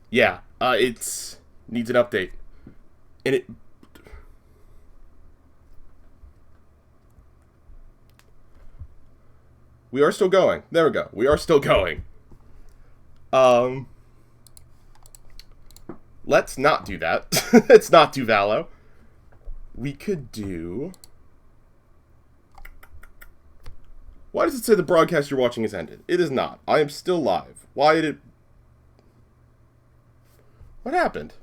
Yeah, it needs an update. And it... We are still going. There we go. We are still going. Um... Let's not do that. Let's not do Valo. We could do... Why does it say the broadcast you're watching has ended? It is not. I am still live. Why did it... What happened?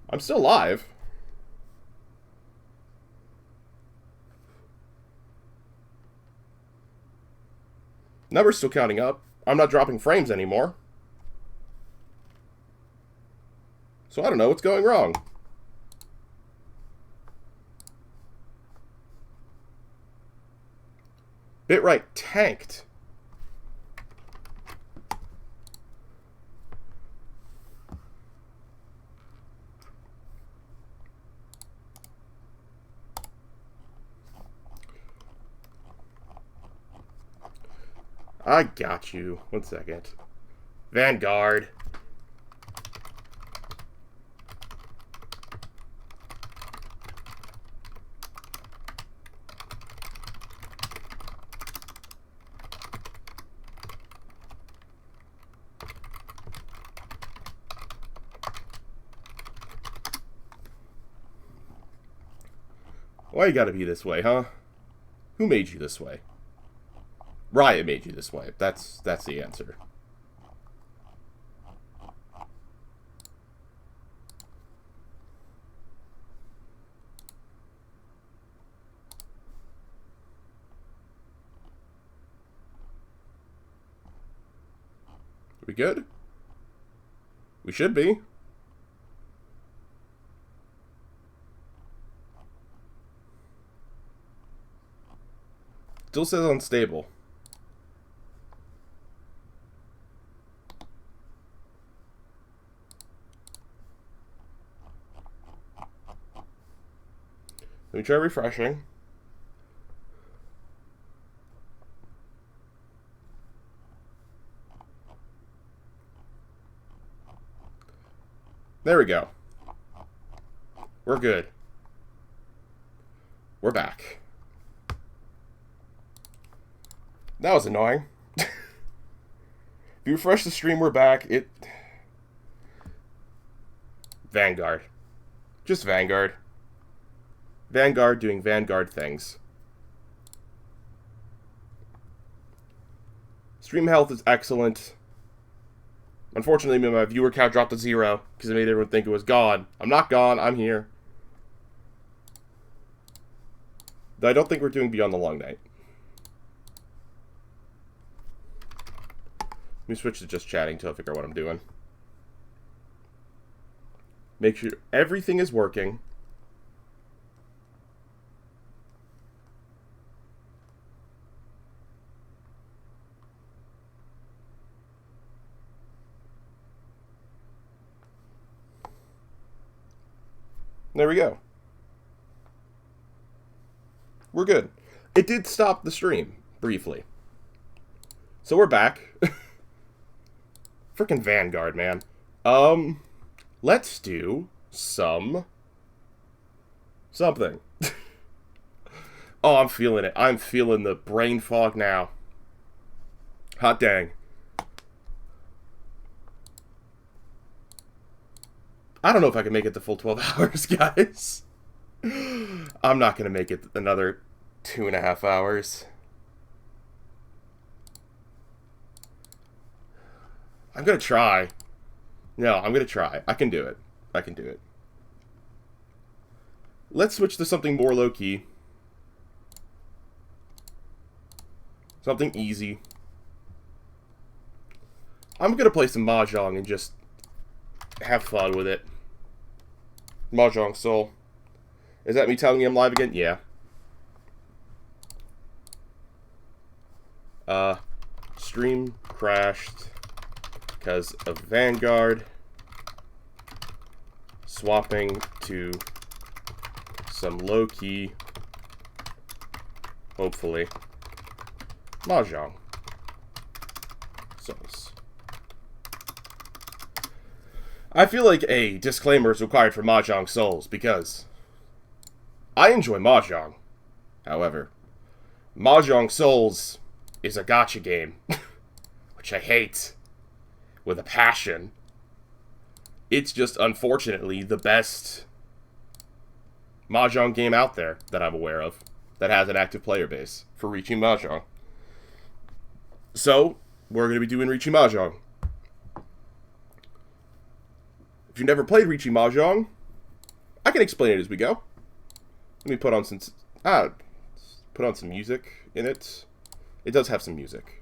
I'm still live. Number's still counting up. I'm not dropping frames anymore. So I don't know what's going wrong. Bitrate tanked. I got you. 1 second. Vanguard. Why you gotta be this way, huh? Who made you this way? Riot made you this way. That's the answer. Are we good? We should be. Still says unstable. Let me try refreshing. There we go. We're good. We're back. That was annoying. If you refresh the stream, we're back. Vanguard. Just Vanguard. Vanguard doing Vanguard things. Stream health is excellent. Unfortunately, my viewer count dropped to 0 because it made everyone think it was gone. I'm not gone. I'm here. Though I don't think we're doing Beyond the Long Night. Let me switch to just chatting till I figure out what I'm doing. Make sure everything is working. There we go. We're good. It did stop the stream, briefly. So we're back. Frickin' Vanguard, man. Let's do something. Oh, I'm feeling it. I'm feeling the brain fog now. Hot dang. I don't know if I can make it the full 12 hours, guys. I'm not going to make it another 2.5 hours. I'm going to try. No, I'm going to try. I can do it. I can do it. Let's switch to something more low-key. Something easy. I'm going to play some Mahjong and just have fun with it. Mahjong Soul. Is that me telling you I'm live again? Yeah. Stream crashed because of Vanguard. Swapping to some low-key, hopefully, Mahjong Souls. I feel like a disclaimer is required for Mahjong Souls because I enjoy Mahjong. However, Mahjong Souls is a gacha game, which I hate with a passion. It's just, unfortunately, the best Mahjong game out there that I'm aware of that has an active player base for Riichi Mahjong. So, we're going to be doing Riichi Mahjong. If you've never played Riichi Mahjong, I can explain it as we go. Let me put on some music in it. It does have some music.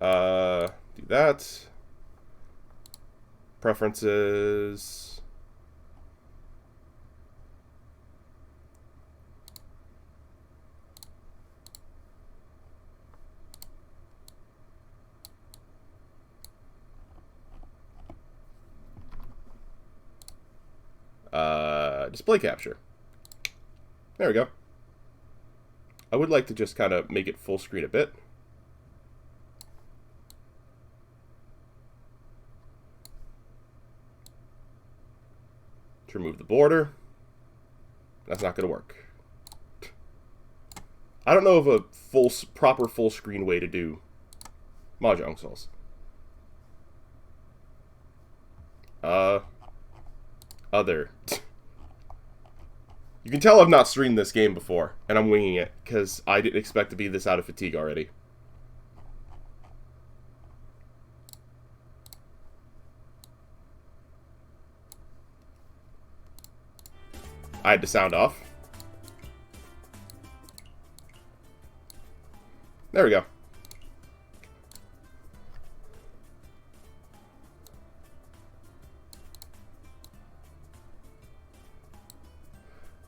Do that. Preferences. Display capture. There we go. I would like to just kind of make it full screen a bit. To remove the border. That's not going to work. I don't know of a proper full screen way to do Mahjong Souls. Other. You can tell I've not streamed this game before, and I'm winging it, because I didn't expect to be this out of fatigue already. I had to sound off. There we go.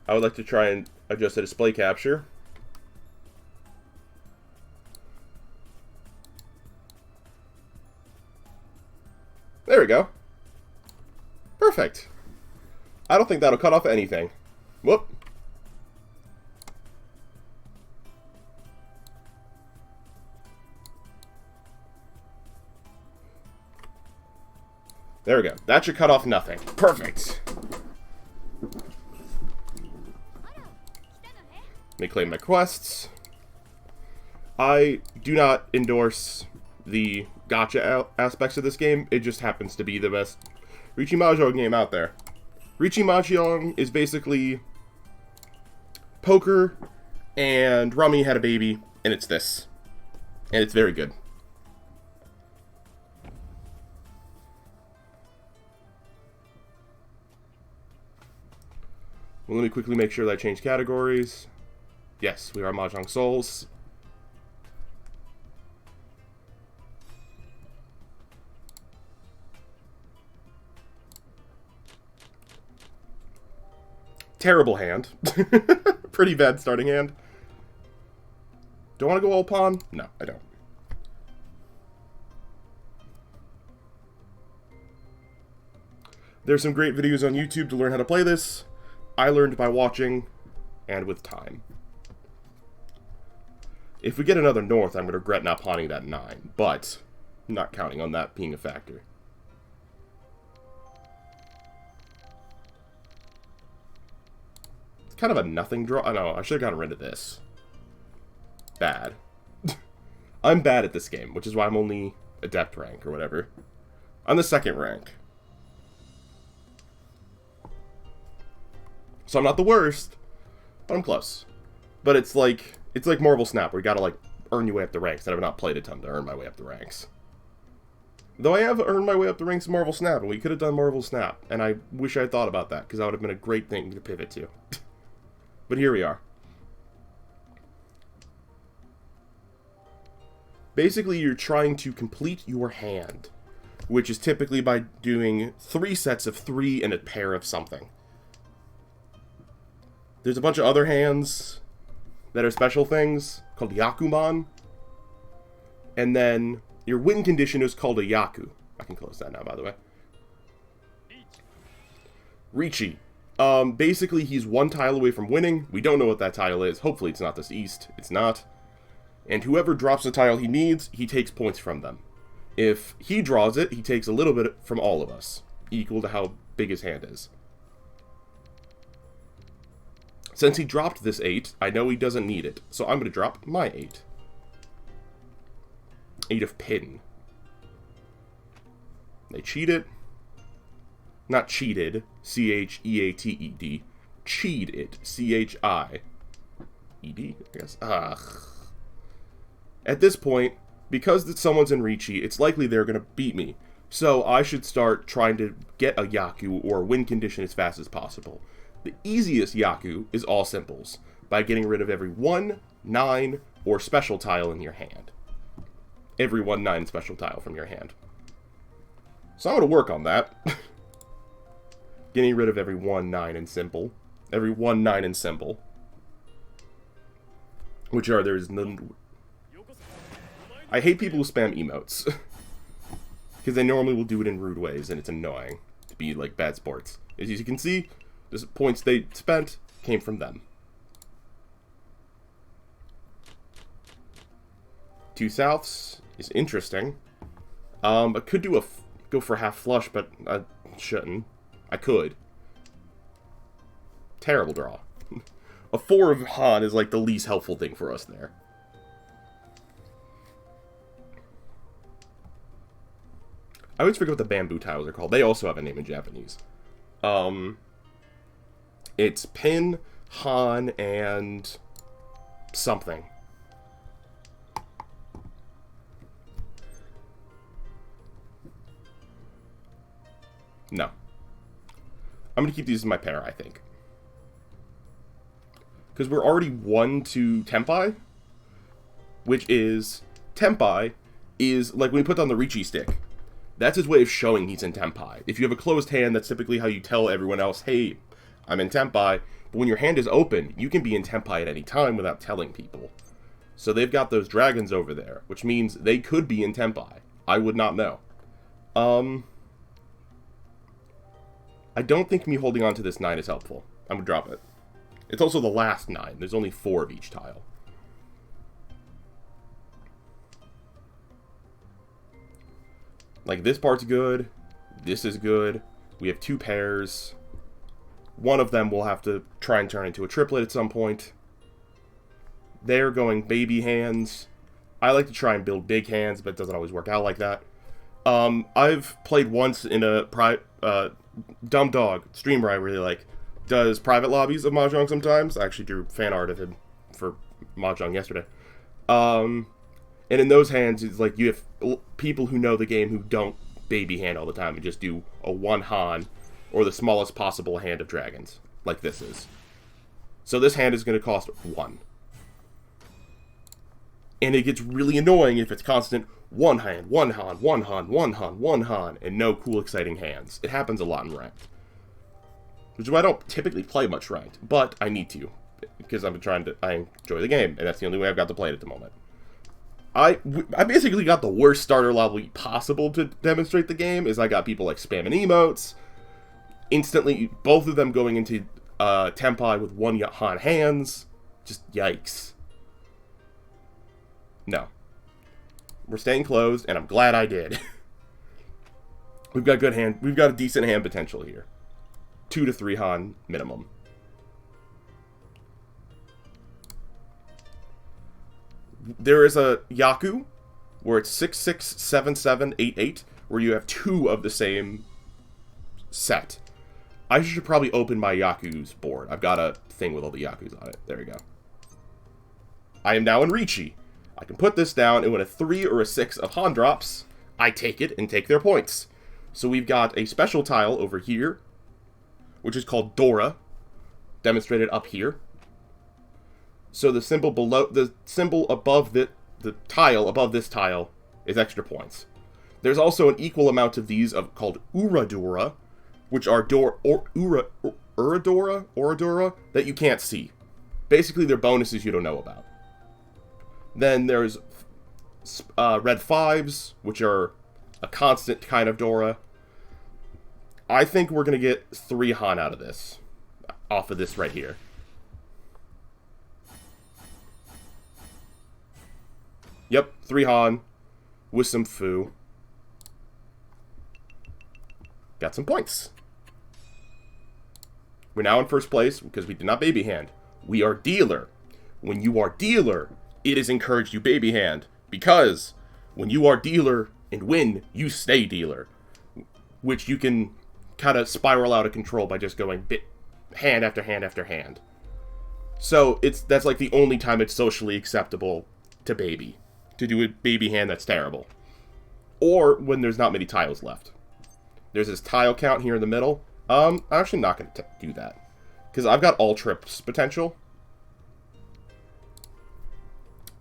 I would like to try and adjust the display capture. There we go. Perfect. I don't think that'll cut off anything. Whoop. There we go. That should cut off nothing. Perfect. Let me claim my quests. I do not endorse the gacha aspects of this game. It just happens to be the best Riichi Mahjong game out there. Riichi Mahjong is basically poker and Rummy had a baby, and it's this. And it's very good. Well, let me quickly make sure that I change categories. Yes, we are Mahjong Souls. Terrible hand. Pretty bad starting hand. Do I want to go all pawn? No, I don't. There's some great videos on YouTube to learn how to play this. I learned by watching and with time. If we get another north, I'm going to regret not pawning that 9, but I'm not counting on that being a factor. It's kind of a nothing draw. I know, I should have gotten rid of this. Bad. I'm bad at this game, which is why I'm only adept rank or whatever. I'm the 2nd rank. So I'm not the worst, but I'm close. But it's like Marvel Snap, where you gotta like earn your way up the ranks, and I've not played a ton to earn my way up the ranks. Though I have earned my way up the ranks in Marvel Snap, and we could have done Marvel Snap, and I wish I had thought about that, because that would have been a great thing to pivot to. But here we are. Basically, you're trying to complete your hand, which is typically by doing 3 sets of 3 and a pair of something. There's a bunch of other hands that are special things called Yakuman. And then your win condition is called a Yaku. I can close that now, by the way. Riichi Basically, he's one tile away from winning. We don't know what that tile is. Hopefully it's not this east. It's not. And whoever drops the tile he needs, he takes points from them. If he draws it, he takes a little bit from all of us, equal to how big his hand is. Since he dropped this 8, I know he doesn't need it, so I'm going to drop my 8. 8 of pin. They cheated. Not cheated, C-H-E-A-T-E-D. Cheat it, C-H-I-E-D, I guess. At this point, because someone's in Ricci, it's likely they're going to beat me. So I should start trying to get a Yaku or win condition as fast as possible. The easiest Yaku is all simples, by getting rid of every 1, 9, or special tile in your hand. Every 1, 9 special tile from your hand. So I'm going to work on that. Getting rid of every 1, 9, and simple. Every 1, 9, and simple. Which are, there's none... I hate people who spam emotes. Because they normally will do it in rude ways, and it's annoying to be like bad sports. As you can see, the points they spent came from them. 2 souths is interesting. I could do go for half flush, but I shouldn't. I could. Terrible draw. A 4 of Han is like the least helpful thing for us there. I always forget what the bamboo tiles are called. They also have a name in Japanese. It's Pin, Han, and something. No. I'm going to keep these as my pair, I think. Because we're already 1 to Tempai, which is... Tempai is, like when you put down the Ricci stick, that's his way of showing he's in Tempai. If you have a closed hand, that's typically how you tell everyone else, hey, I'm in Tempai. But when your hand is open, you can be in Tempai at any time without telling people. So they've got those dragons over there, which means they could be in Tempai. I would not know. I don't think me holding on to this 9 is helpful. I'm going to drop it. It's also the last 9. There's only 4 of each tile. Like, this part's good. This is good. We have 2 pairs. One of them will have to try and turn into a triplet at some point. They're going baby hands. I like to try and build big hands, but it doesn't always work out like that. I've played once in a Dumb Dog streamer I really like. Does private lobbies of Mahjong sometimes. I actually drew fan art of him for Mahjong yesterday. And in those hands, it's like you have people who know the game who don't baby hand all the time and just do a 1 Han or the smallest possible hand of dragons, like this is. So this hand is going to cost 1. And it gets really annoying if it's constant 1 hand, 1 Han, 1 Han, 1 Han, 1 Han, and no cool exciting hands. It happens a lot in ranked. Which is why I don't typically play much ranked, but I need to. Because I enjoy the game, and that's the only way I've got to play it at the moment. I basically got the worst starter lobby possible to demonstrate the game, is I got people like spamming emotes, instantly, both of them going into Tempai with 1 Han hands, just yikes. No. We're staying closed, and I'm glad I did. We've got a decent hand potential here. 2 to 3 Han minimum. There is a Yaku, where it's 6, 6, 7, 7, 8, 8, where you have 2 of the same set. I should probably open my Yaku's board. I've got a thing with all the Yaku's on it. There we go. I am now in Ricci. I can put this down, and when a 3 or a 6 of Han drops, I take it and take their points. So we've got a special tile over here, which is called Dora, demonstrated up here. So the symbol above the tile above this tile is extra points. There's also an equal amount of these called Uradora, which are Uradora that you can't see. Basically, they're bonuses you don't know about. Then there's red 5s, which are a constant kind of Dora. I think we're going to get 3 Han out of this. off of this right here. Yep, 3 Han with some foo. Got some points. We're now in first place because we did not baby hand. We are dealer. When you are dealer, it is encouraged you baby hand. Because when you are dealer and win, you stay dealer. Which you can kind of spiral out of control by just going hand after hand after hand. So that's like the only time it's socially acceptable to baby. To do a baby hand that's terrible. Or when there's not many tiles left. There's this tile count here in the middle. I'm actually not going to do that. Because I've got all trips potential.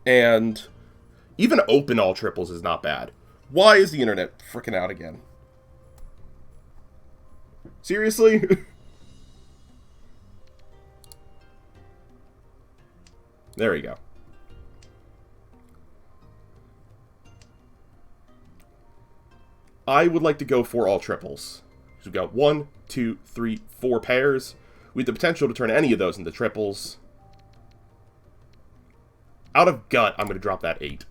And even open all triples is not bad. Why is the internet freaking out again? Seriously? There we go. I would like to go for all triples. So we've got 1, 2, 3, 4 pairs. With the potential to turn any of those into triples. Out of gut, I'm going to drop that 8.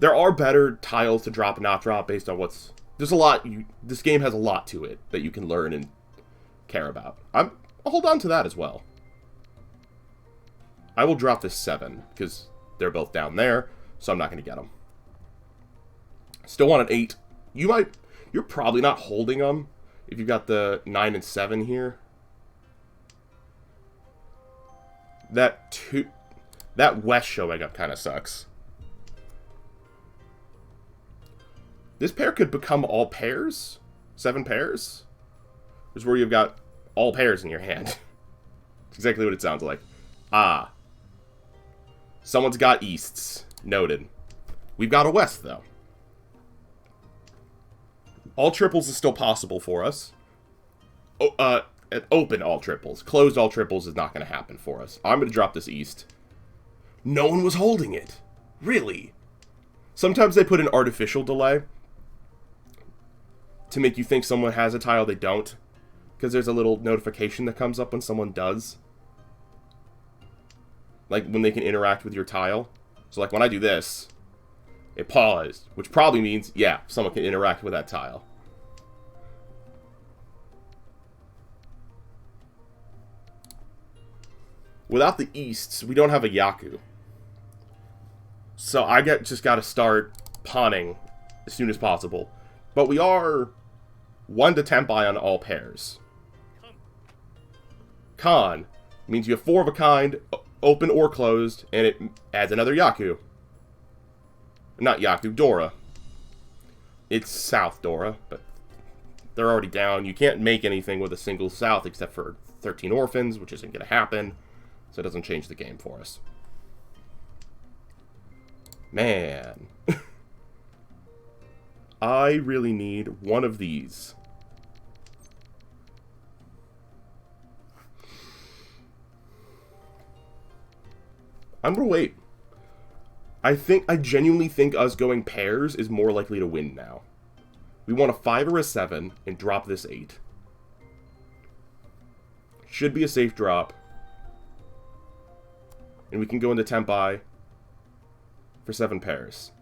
There are better tiles to drop and not drop based on what's... There's a lot... This game has a lot to it that you can learn and care about. I'll hold on to that as well. I will drop this 7, because they're both down there, so I'm not going to get them. Still want an 8. You're probably not holding them if you've got the 9 and 7 here. That west showing up kind of sucks. This pair could become all pairs? 7 pairs? This is where you've got all pairs in your hand. That's exactly what it sounds like. Ah. Someone's got easts. Noted. We've got a west, though. All triples is still possible for us. Open all triples. Closed all triples is not going to happen for us. I'm going to drop this east. No one was holding it. Really? Sometimes they put an artificial delay to make you think someone has a tile they don't. Because there's a little notification that comes up when someone does. Like when they can interact with your tile. So like when I do this, it paused. Which probably means, yeah, someone can interact with that tile. Without the easts, we don't have a Yaku. So I just got to start pawning as soon as possible. But we are 1 to 10 by on all pairs. Con means you have 4 of a kind, open or closed, and it adds another Yaku. Not Yaku, Dora. It's South Dora, but they're already down. You can't make anything with a single South except for 13 orphans, which isn't going to happen. So it doesn't change the game for us. Man. I really need one of these. I'm gonna wait. I genuinely think us going pairs is more likely to win now. We want a 5 or a 7 and drop this 8. Should be a safe drop. And we can go into Tempai for 7 pairs.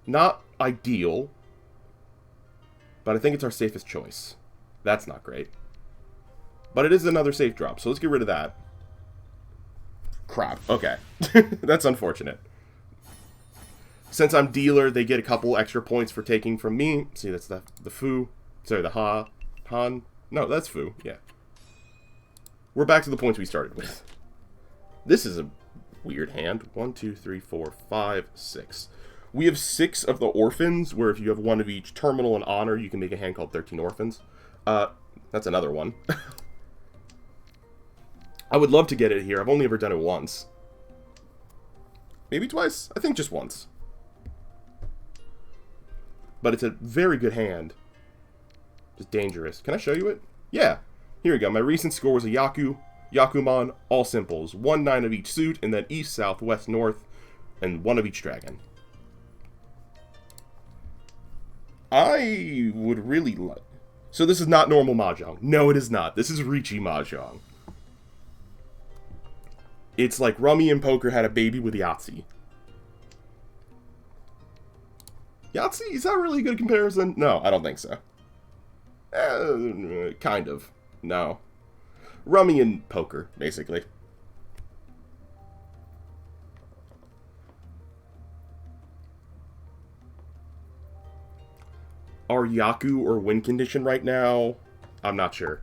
Not ideal, but I think it's our safest choice. That's not great. But it is another safe drop, so let's get rid of that. Crap. Okay. That's unfortunate. Since I'm dealer, they get a couple extra points for taking from me. See, that's the Fu. Sorry, the Han. No, that's Fu. Yeah. We're back to the points we started with. This is a weird hand. 1, 2, 3, 4, 5, 6. We have 6 of the orphans, where if you have 1 of each terminal and honor, you can make a hand called 13 orphans. That's another one. I would love to get it here. I've only ever done it once. Maybe twice? I think just once. But it's a very good hand. Just dangerous. Can I show you it? Yeah. Here we go. My recent score was a Yaku, Yakumon, all simples. 1, 9 of each suit, and then east, south, west, north, and 1 of each dragon. I would really like... So this is not normal Mahjong. No, it is not. This is Ricci Mahjong. It's like Rummy and Poker had a baby with Yahtzee. Yahtzee? Is that really a good comparison? No, I don't think so. Kind of. No. Rummy and Poker, basically. Our Yaku or win condition right now, I'm not sure.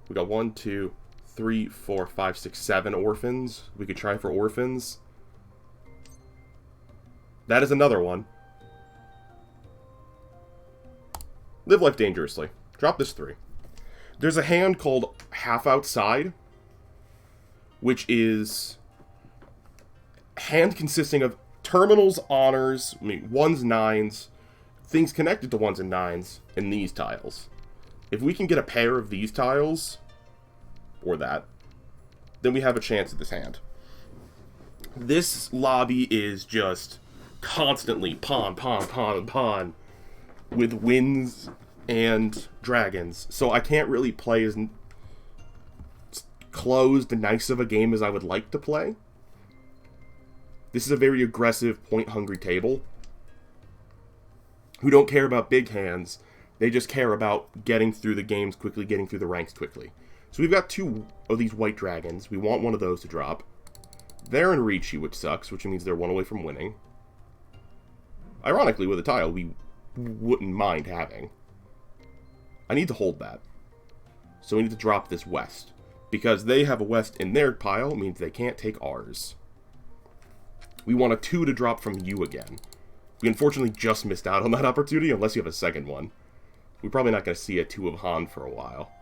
We got 1, 2, 3, 4, 5, 6, 7 orphans. We could try for orphans. That is another one. Live life dangerously. Drop this 3. There's a hand called Half Outside, which is hand consisting of terminals, honors, ones, nines, things connected to ones and nines, and these tiles. If we can get a pair of these tiles, or that, then we have a chance at this hand. This lobby is just constantly pawn, pawn, pawn, pawn, with wins and dragons. So I can't really play as closed and nice of a game as I would like to play. This is a very aggressive, point-hungry table who don't care about big hands. They just care about getting through the games quickly, getting through the ranks quickly. So we've got 2 of these white dragons. We want one of those to drop. They're in Ricci, which sucks, which means they're 1 away from winning. Ironically, with a tile we wouldn't mind having. I need to hold that. So we need to drop this west. Because they have a west in their pile, means they can't take ours. We want a 2 to drop from you again. We unfortunately just missed out on that opportunity, unless you have a second one. We're probably not going to see a 2 of Han for a while.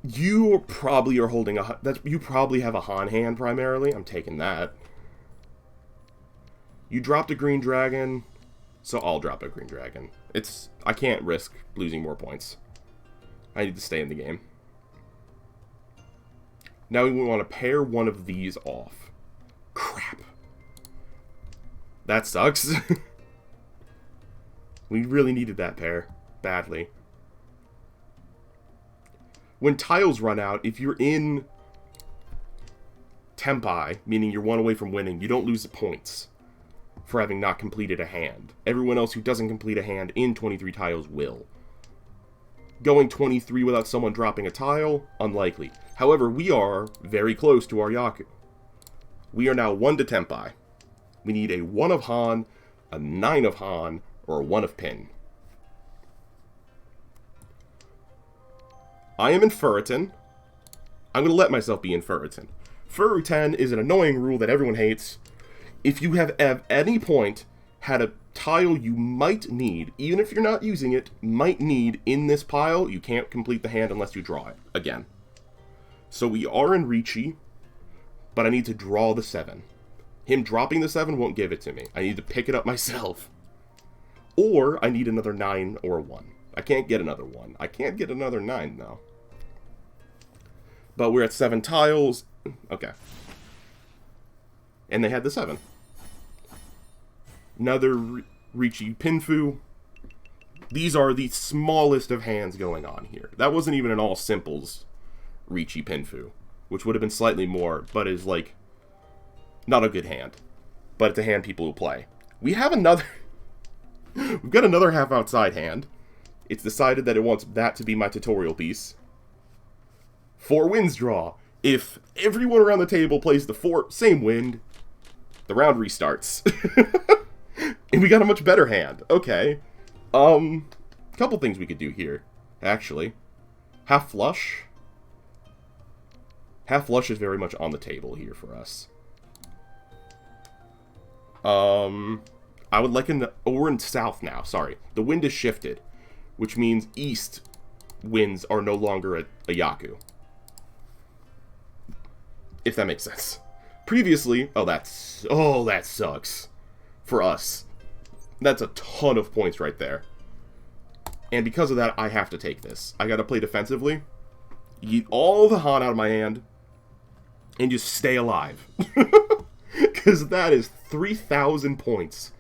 You probably are holding a... you probably have a Han hand, primarily. I'm taking that. You dropped a green dragon, so I'll drop a green dragon. I can't risk losing more points. I need to stay in the game. Now we want to pair one of these off. Crap. That sucks. We really needed that pair. Badly. When tiles run out, if you're in Tempai, meaning you're 1 away from winning, you don't lose the points for having not completed a hand. Everyone else who doesn't complete a hand in 23 tiles will. Going 23 without someone dropping a tile, unlikely. However, we are very close to our Yaku. We are now 1 to Tempai. We need a 1 of Han, a 9 of Han, or a 1 of Pin. I am in Furitan. I'm going to let myself be in Furitan. Furitan is an annoying rule that everyone hates. If you have at any point had a tile you might need, even if you're not using it, might need in this pile, you can't complete the hand unless you draw it again. So we are in Ricci, but I need to draw the 7. Him dropping the 7 won't give it to me. I need to pick it up myself. Or I need another 9 or a 1. I can't get another 1. I can't get another 9, though. But we're at 7 tiles. Okay. And they had the 7. Another Ricci Pinfu. These are the smallest of hands going on here. That wasn't even an all simples Ricci Pinfu, which would have been slightly more, but is like not a good hand. But it's a hand people will play. We have another... We've got another half outside hand. It's decided that it wants that to be my tutorial piece. 4 wins draw. If everyone around the table plays the same wind, the round restarts. And we got a much better hand. Okay. Couple things we could do here, actually. Half flush. Half flush is very much on the table here for us. I would like we're in south now, sorry. The wind is shifted, which means east winds are no longer a Yaku. If that makes sense. Previously, that sucks. For us. That's a ton of points right there. And because of that, I have to take this. I gotta play defensively. Eat all the Han out of my hand. And just stay alive. Because that is 3,000 points.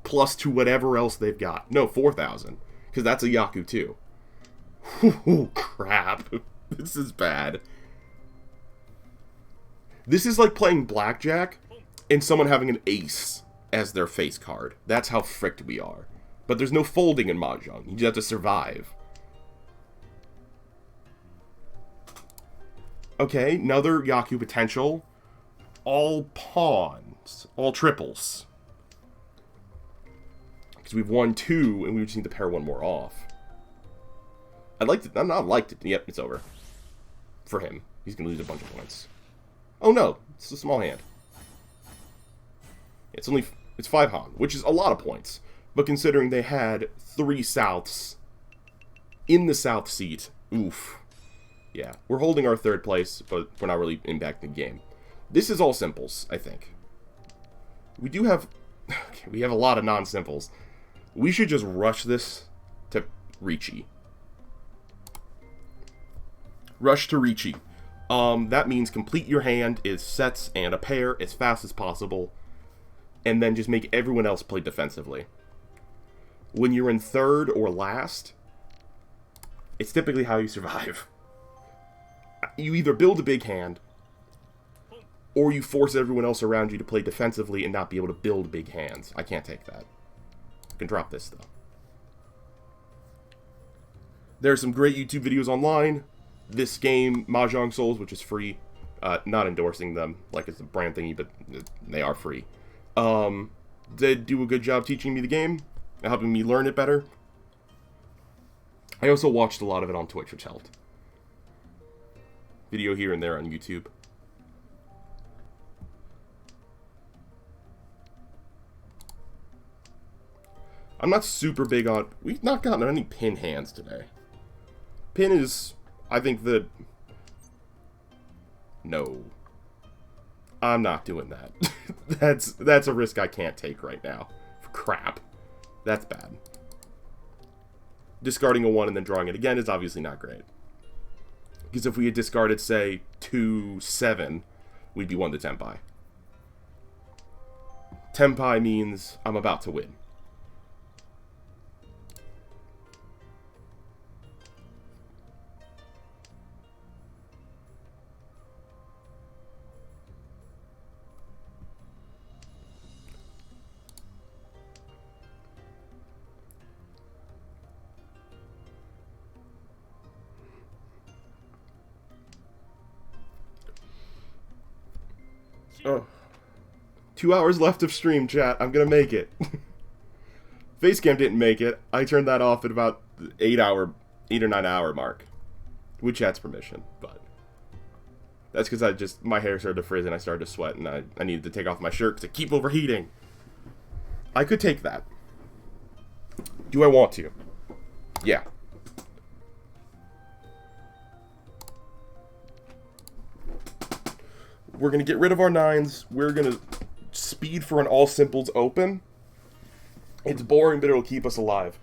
Plus to whatever else they've got. No, 4,000. Because that's a Yaku too. Ooh, crap. This is bad. This is like playing blackjack and someone having an ace as their face card. That's how fricked we are. But there's no folding in Mahjong. You just have to survive. Okay, another Yaku potential. All pawns. All triples. Because we've won 2 and we just need to pair 1 more off. I'd like to... I'm not liked it. Yep, it's over. For him. He's going to lose a bunch of points. Oh no, it's a small hand. It's 5 Han, which is a lot of points. But considering they had 3 Souths in the South seat, oof. Yeah, we're holding our 3rd place, but we're not really impacting the game. This is all simples, I think. We do have... Okay, we have a lot of non-simples. We should just rush this to Ricci. Rush to Ricci. That means complete your hand is sets and a pair as fast as possible, and then just make everyone else play defensively. When you're in 3rd or last, it's typically how you survive. You either build a big hand, or you force everyone else around you to play defensively and not be able to build big hands. I can't take that. I can drop this, though. There are some great YouTube videos online. This game, Mahjong Souls, which is free, not endorsing them like it's a brand thingy, but they are free. They do a good job teaching me the game and helping me learn it better. I also watched a lot of it on Twitch, which helped. Video here and there on YouTube. I'm not super big on... We've not gotten any pin hands today. Pin is... I think that... No. I'm not doing that. That's a risk I can't take right now. Crap. That's bad. Discarding a 1 and then drawing it again is obviously not great. Because if we had discarded, say, 2-7, we'd be 1 to Tenpai. Tenpai means I'm about to win. Oh. 2 hours left of stream, chat. I'm gonna make it. Facecam didn't make it. I turned that off at about 8 or 9 hour mark. With chat's permission, but... That's because my hair started to frizz and I started to sweat and I needed to take off my shirt to keep overheating. I could take that. Do I want to? Yeah. We're going to get rid of our 9s. We're going to speed for an all simples open. It's boring, but it'll keep us alive.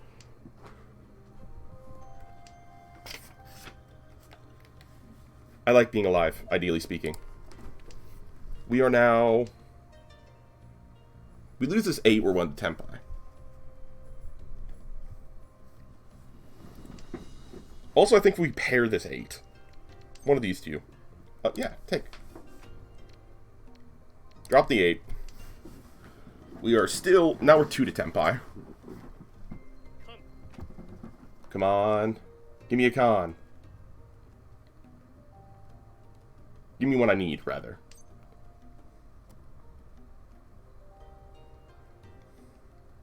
I like being alive, ideally speaking. We are now... We lose this 8, we're 1 to Tenpai. Also, I think we pair this 8. One of these two. Yeah, take. Drop the 8. We are still... Now we're 2 to Tenpai. Come on. Give me a con. Give me what I need, rather.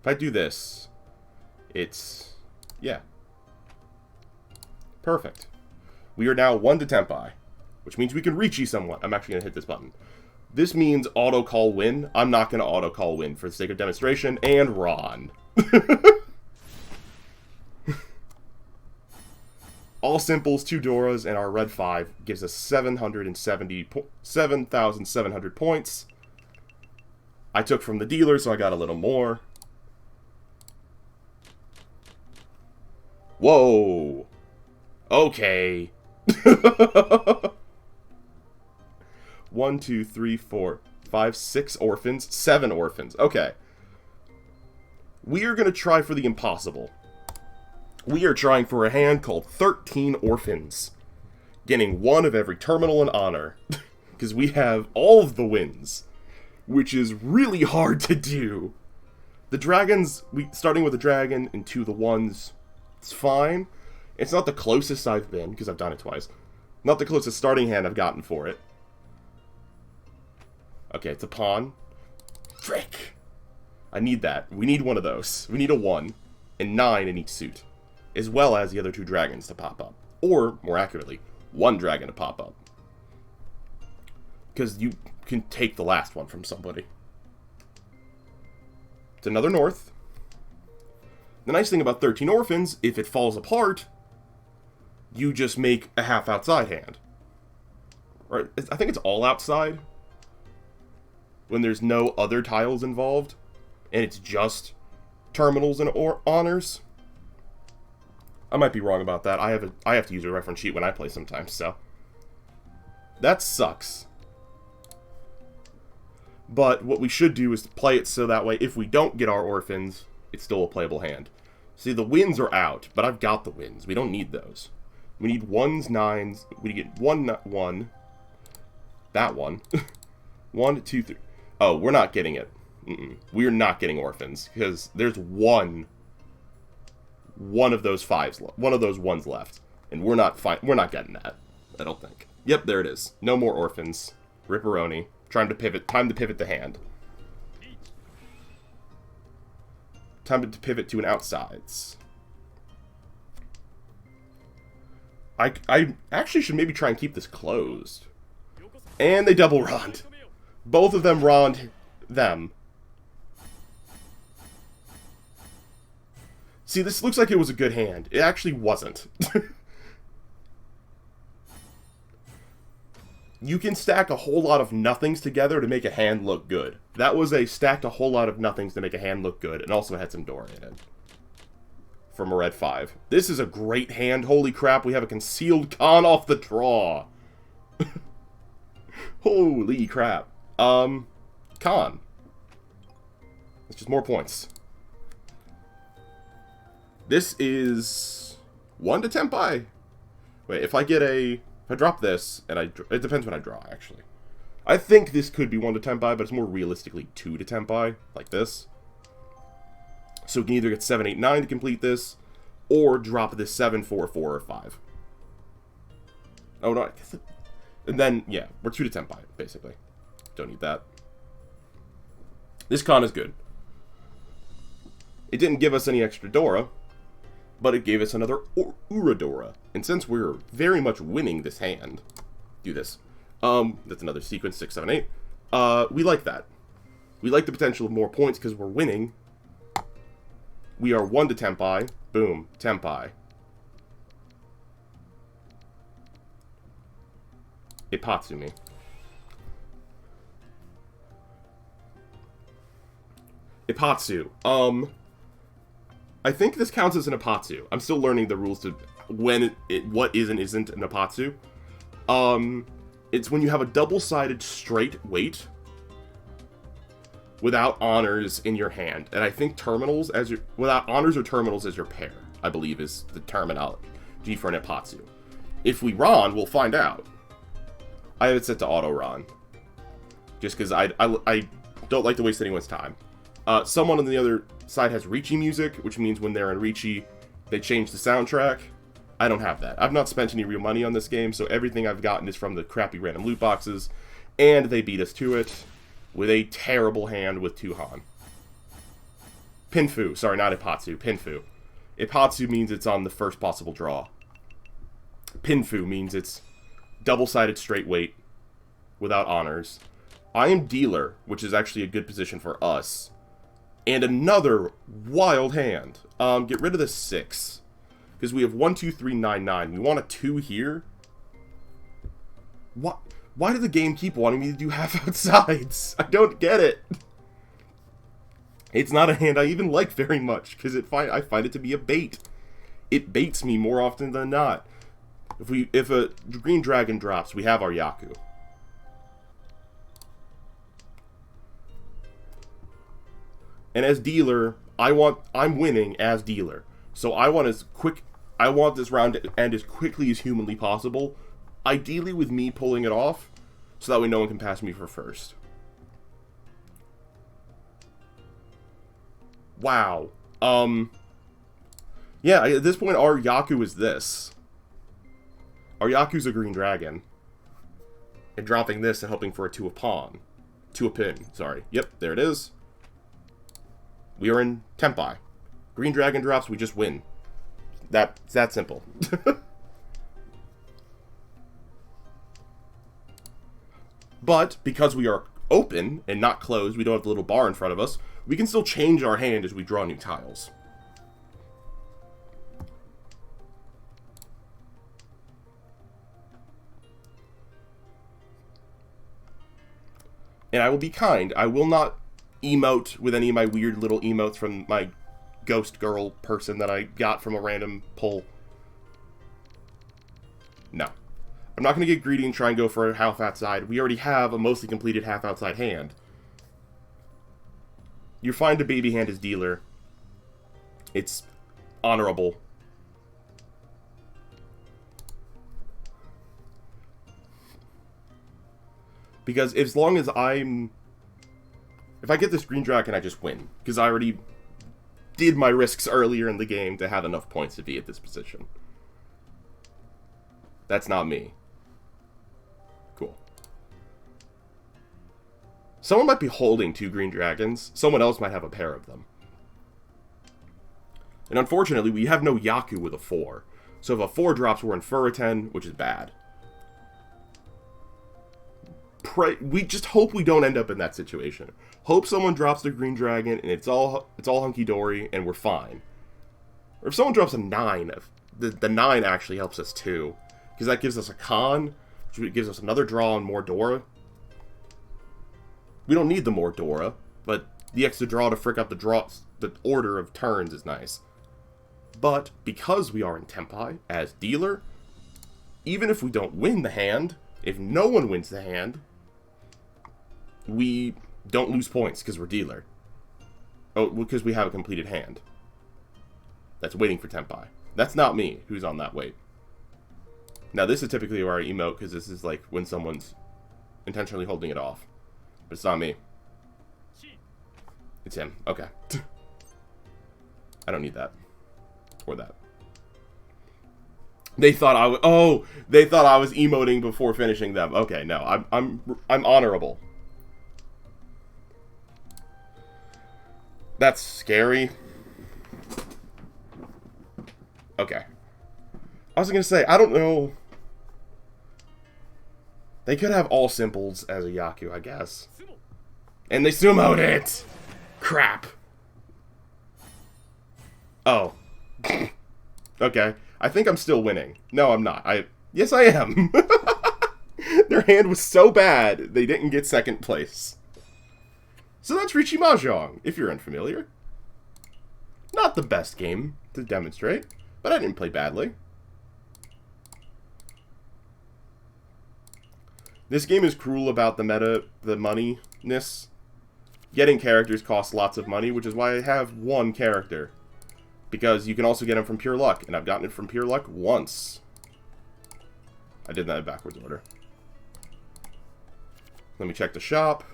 If I do this, it's... Yeah. Perfect. We are now 1 to Tenpai, which means we can reach you somewhat. I'm actually going to hit this button. This means auto-call win. I'm not going to auto-call win for the sake of demonstration, and Ron. All simples, 2 Doras, and our red 5 gives us 7,700 points. I took from the dealer, so I got a little more. Whoa. Okay. 1, 2, 3, 4. 5, 6 orphans, 7 orphans. Okay. We are going to try for the impossible. We are trying for a hand called 13 orphans. Getting one of every terminal and honor. Because we have all of the wins. Which is really hard to do. The dragons, starting with a dragon and 2 of the ones, it's fine. It's not the closest I've been, because I've done it twice. Not the closest starting hand I've gotten for it. Okay, it's a pawn. Frick! I need that. We need one of those. We need a 1 and 9 in each suit. As well as the other 2 dragons to pop up. Or, more accurately, 1 dragon to pop up. Because you can take the last one from somebody. It's another north. The nice thing about 13 orphans, if it falls apart, you just make a half outside hand. Or, I think it's all outside. When there's no other tiles involved. And it's just terminals and honors. I might be wrong about that. I have to use a reference sheet when I play sometimes, so. That sucks. But what we should do is play it so that way, if we don't get our orphans, it's still a playable hand. See, the wins are out, but I've got the wins. We don't need those. We need 1s, 9s. We get 1. That one. 1, 2, 3. Oh, we're not getting it. We're not getting orphans, because there's one of those 5s, one of those 1s left. And we're not getting that, I don't think. Yep, there it is. No more orphans. Ripperoni. Time to pivot the hand. Time to pivot to an outsides. I actually should maybe try and keep this closed. And they double rond. Both of them rond them. See, this looks like it was a good hand. It actually wasn't. You can stack a whole lot of nothings together to make a hand look good. That was a stacked a whole lot of nothings to make a hand look good, and also had some Dora in it. From a red 5. This is a great hand. Holy crap, we have a concealed con off the draw. Holy crap. Con. It's just more points. This is 1 to Tempai. Wait, if I drop this, and it depends when I draw, actually. I think this could be 1 to Tempai, but it's more realistically 2 to Tempai, like this. So we can either get 7, 8, 9 to complete this, or drop this 7, 4, 4, or 5. Oh, no, and then, yeah, we're 2 to Tempai, basically. Don't need that. This con is good. It didn't give us any extra Dora, but it gave us another Uradora. And since we're very much winning this hand, do this. That's another sequence, 6, 7, 8. We like that. We like the potential of more points because we're winning. We are 1 to Tempai. Boom, Tempai. Ipatsumi. Ipatsu. I think this counts as an Ipatsu. I'm still learning the rules to what is and isn't an Ipatsu. It's when you have a double-sided straight weight without honors in your hand. And I think terminals without honors or terminals as your pair, I believe is the terminology for an Ipatsu. If we Ron, we'll find out. I have it set to auto Ron. Just because I don't like to waste anyone's time. Someone on the other side has Ricci music, which means when they're in Ricci, they change the soundtrack. I don't have that. I've not spent any real money on this game, so everything I've gotten is from the crappy random loot boxes, and they beat us to it with a terrible hand with 2 Han. Pinfu. Sorry, not Ipatsu. Pinfu. Ipatsu means it's on the first possible draw. Pinfu means it's double-sided straight weight without honors. I am dealer, which is actually a good position for us. And another wild hand. Get rid of the 6. Because we have 1, 2, 3, 9, 9. We want a 2 here. What? Why did the game keep wanting me to do half outsides? I don't get it. It's not a hand I even like very much. Because I find it to be a bait. It baits me more often than not. If a green dragon drops, we have our Yaku. And as dealer, I'm winning as dealer. So I want this round to end as quickly as humanly possible. Ideally with me pulling it off, so that way no one can pass me for first. Wow. Yeah, at this point our Yaku is this. Our Yaku's a green dragon. And dropping this and hoping for a 2 of pawn. 2 of pin, sorry. Yep, there it is. We are in Tempai. Green dragon drops, we just win. It's that simple. But, because we are open and not closed, we don't have the little bar in front of us, we can still change our hand as we draw new tiles. And I will be kind. I will not emote with any of my weird little emotes from my ghost girl person that I got from a random pull. No. I'm not going to get greedy and try and go for a half outside. We already have a mostly completed half outside hand. You're fine to baby hand as dealer. It's honorable. Because as long as if I get this green dragon, I just win. Because I already did my risks earlier in the game to have enough points to be at this position. That's not me. Cool. Someone might be holding 2 green dragons. Someone else might have a pair of them. And unfortunately, we have no Yaku with a 4. So if a 4 drops, we're in Furiten, which is bad. We just hope we don't end up in that situation. Hope someone drops the green dragon and it's all hunky-dory and we're fine. Or if someone drops a 9, the 9 actually helps us too. Because that gives us a con, which gives us another draw on more Dora. We don't need the more Dora, but the extra draw to frick up the order of turns is nice. But because we are in Tempai as dealer, even if we don't win the hand, if no one wins the hand, we don't lose points because we're dealer. Oh, because we have a completed hand. That's waiting for Tempai. That's not me who's on that wait. Now this is typically where I emote because this is like when someone's intentionally holding it off. But it's not me. It's him. Okay. I don't need that. Or that. They thought I was. Oh, they thought I was emoting before finishing them. Okay, no, I'm honorable. That's scary. Okay. I was gonna say, I don't know. They could have all simples as a Yaku, I guess. And they sumoed it! Crap. Oh. Okay. I think I'm still winning. No, I'm not. Yes, I am. Their hand was so bad, they didn't get second place. So that's Riichi Mahjong, if you're unfamiliar. Not the best game to demonstrate, but I didn't play badly. This game is cruel about the moneyness. Getting characters costs lots of money, which is why I have one character. Because you can also get them from pure luck, and I've gotten it from pure luck once. I did that in backwards order. Let me check the shop.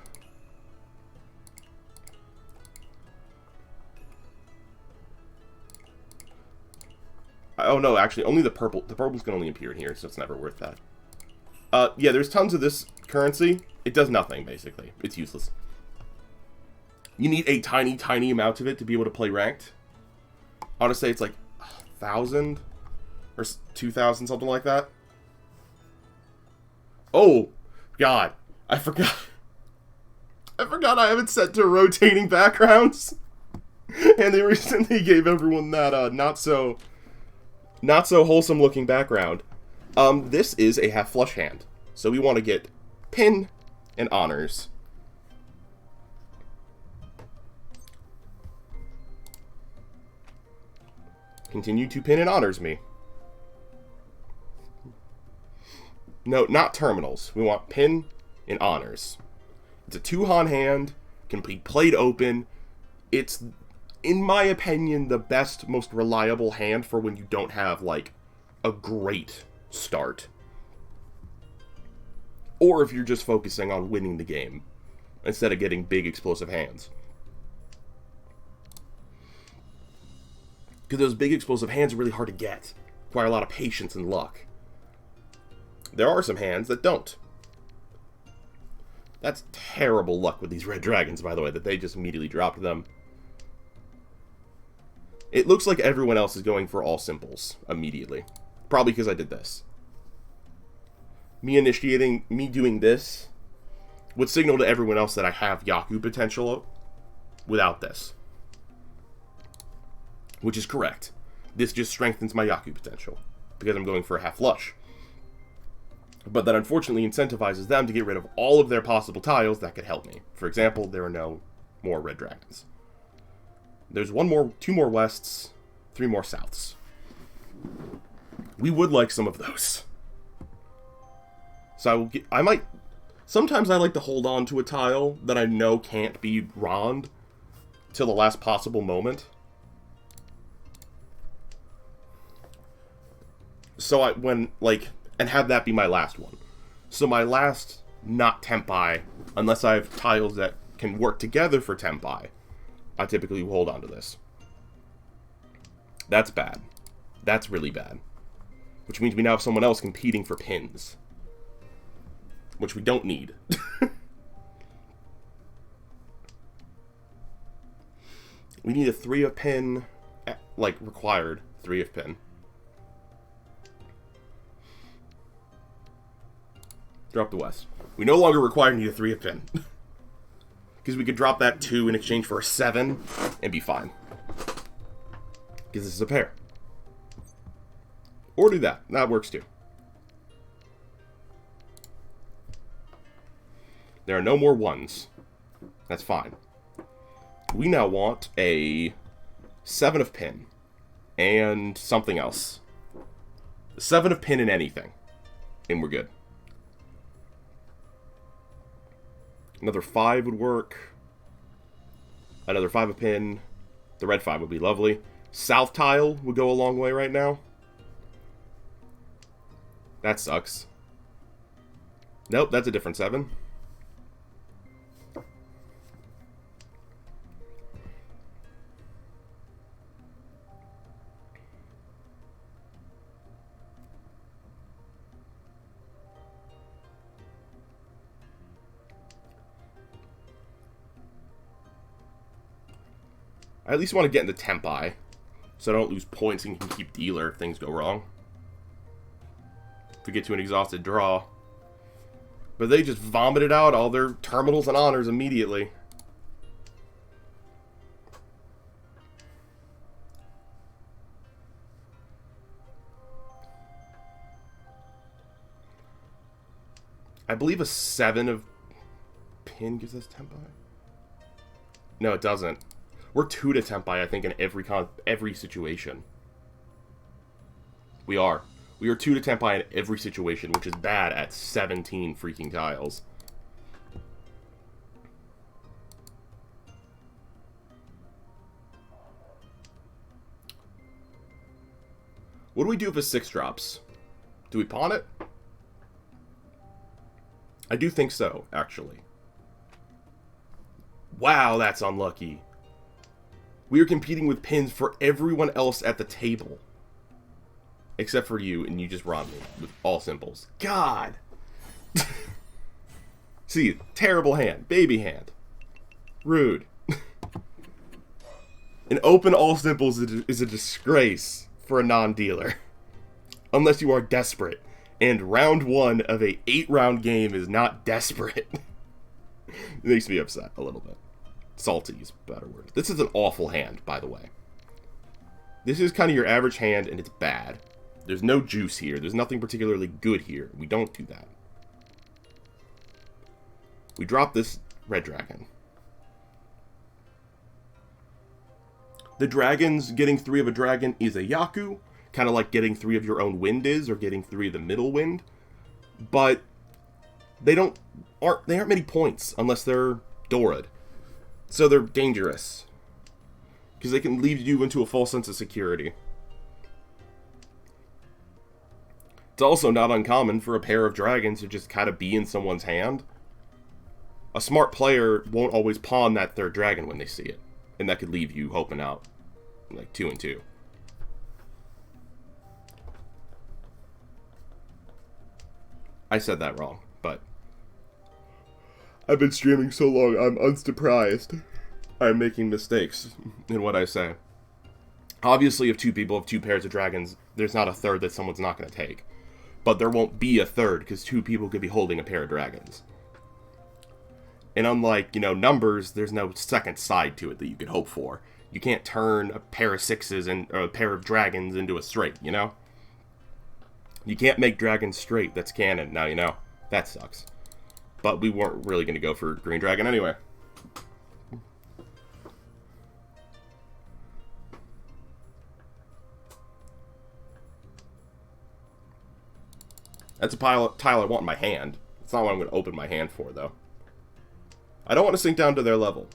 Oh no, actually, only the purple. The purple's can only appear in here, so it's never worth that. Yeah, there's tons of this currency. It does nothing, basically. It's useless. You need a tiny, tiny amount of it to be able to play ranked. I want to say it's like 1,000 or 2,000, something like that. Oh, God. I forgot. I forgot I have it set to rotating backgrounds. And they recently gave everyone that not so wholesome looking background. This is a half flush hand. So we want to get pin and honors. Continue to pin and honors me. No, not terminals. We want pin and honors. It's a 2-Han hand, can be played open, it's, in my opinion, the best, most reliable hand for when you don't have, like, a great start. Or if you're just focusing on winning the game, instead of getting big, explosive hands. Because those big, explosive hands are really hard to get. Require a lot of patience and luck. There are some hands that don't. That's terrible luck with these red dragons, by the way, that they just immediately dropped them. It looks like everyone else is going for all simples immediately. Probably because I did this. Me doing this would signal to everyone else that I have Yaku potential without this. Which is correct. This just strengthens my Yaku potential, because I'm going for a half flush. But that unfortunately incentivizes them to get rid of all of their possible tiles that could help me. For example, there are no more red dragons. There's two more wests, 3 more souths. We would like some of those. So I might... Sometimes I like to hold on to a tile that I know can't be Rond till the last possible moment. So and have that be my last one. So my last not Tempai, unless I have tiles that can work together for Tempai, I typically hold on to this. That's bad. That's really bad. Which means we now have someone else competing for pins. Which we don't need. We need a 3 of pin, like required 3 of pin. Drop the west. We no longer need a 3 of pin. Because we could drop that 2 in exchange for a 7 and be fine. Because this is a pair. Or do that. That works too. There are no more 1s. That's fine. We now want a 7 of pin. And something else. 7 of pin and anything. And we're good. Another 5 would work. Another 5 of pin. The red 5 would be lovely. South tile would go a long way right now. That sucks. Nope, that's a different 7. I at least want to get into Tempai, so I don't lose points and can keep dealer if things go wrong. If we get to an exhausted draw. But they just vomited out all their terminals and honors immediately. I believe a 7 of pin gives us Tempai. No, it doesn't. We're 2 to Tempai, I think, in every situation. We are. We are 2 to Tempai in every situation, which is bad at 17 freaking tiles. What do we do if a 6 drops? Do we pawn it? I do think so, actually. Wow, that's unlucky. We are competing with pins for everyone else at the table. Except for you, and you just robbed me with all simples. God! See, terrible hand. Baby hand. Rude. An open all simples is a disgrace for a non-dealer. Unless you are desperate. And round 1 of a 8-round game is not desperate. It makes me upset a little bit. Salty is a better word. This is an awful hand, by the way. This is kind of your average hand, and it's bad. There's no juice here. There's nothing particularly good here. We don't do that. We drop this red dragon. The dragons, getting 3 of a dragon is a Yaku. Kind of like getting 3 of your own wind is, or getting 3 of the middle wind. But they aren't many points unless they're Dorad. So they're dangerous. Because they can lead you into a false sense of security. It's also not uncommon for a pair of dragons to just kind of be in someone's hand. A smart player won't always pawn that third dragon when they see it. And that could leave you hoping out. Like 2 and 2. I said that wrong, but I've been streaming so long, I'm unsurprised. I'm making mistakes in what I say. Obviously, if two people have 2 pairs of dragons, there's not a third that someone's not going to take. But there won't be a third, because 2 people could be holding a pair of dragons. And unlike, numbers, there's no second side to it that you could hope for. You can't turn a pair of 6s or a pair of dragons into a straight, You can't make dragons straight, that's canon, now you know. That sucks. But we weren't really going to go for green dragon anyway. That's a tile I want in my hand. It's not what I'm going to open my hand for, though. I don't want to sink down to their level.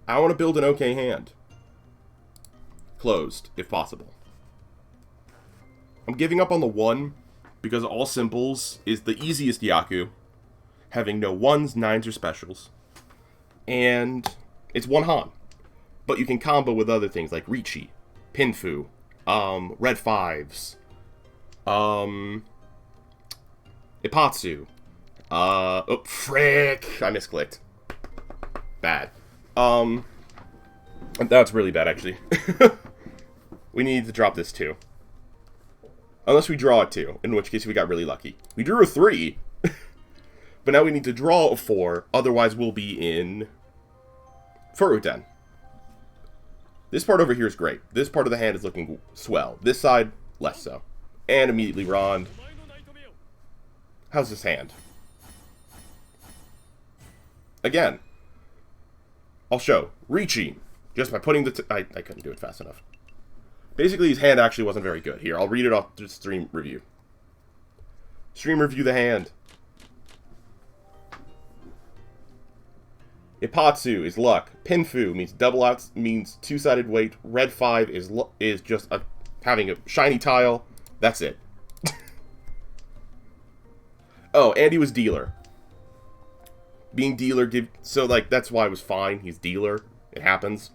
I want to build an okay hand. Closed, if possible. I'm giving up on the 1, because all simples is the easiest Yaku, having no 1s, 9s, or specials. And it's 1 Han. But you can combo with other things like Richi, Pinfu, Red 5s, Ipatsu. Oh, frick! I misclicked. Bad. That's really bad, actually. We need to drop this 2. Unless we draw a 2, in which case we got really lucky. We drew a 3, but now we need to draw a 4, otherwise we'll be in Furuten. This part over here is great. This part of the hand is looking swell. This side, less so. And immediately Rond. How's this hand? Again, I'll show. Richi. Just by putting the... I couldn't do it fast enough. Basically, his hand actually wasn't very good. Here, I'll read it off the stream review. Stream review the hand. Ipatsu is luck. Pinfu means double outs, means 2-sided weight. Red 5 is just having a shiny tile. That's it. Oh, and he was dealer. Being dealer so that's why it was fine. He's dealer. It happens.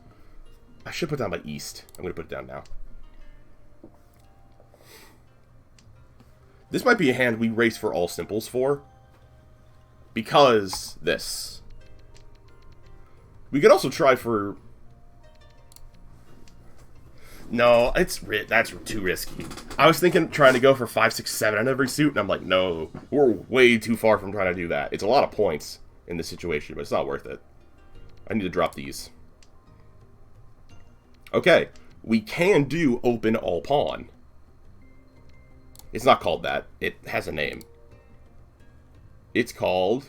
I should put down my East. I'm gonna put it down now. This might be a hand we race for all simples for. Because this. We could also try for... No, that's too risky. I was thinking trying to go for 5, 6, 7 on every suit, and I'm like, no. We're way too far from trying to do that. It's a lot of points in this situation, but it's not worth it. I need to drop these. Okay, we can do open all pawn. It's not called that. It has a name. It's called...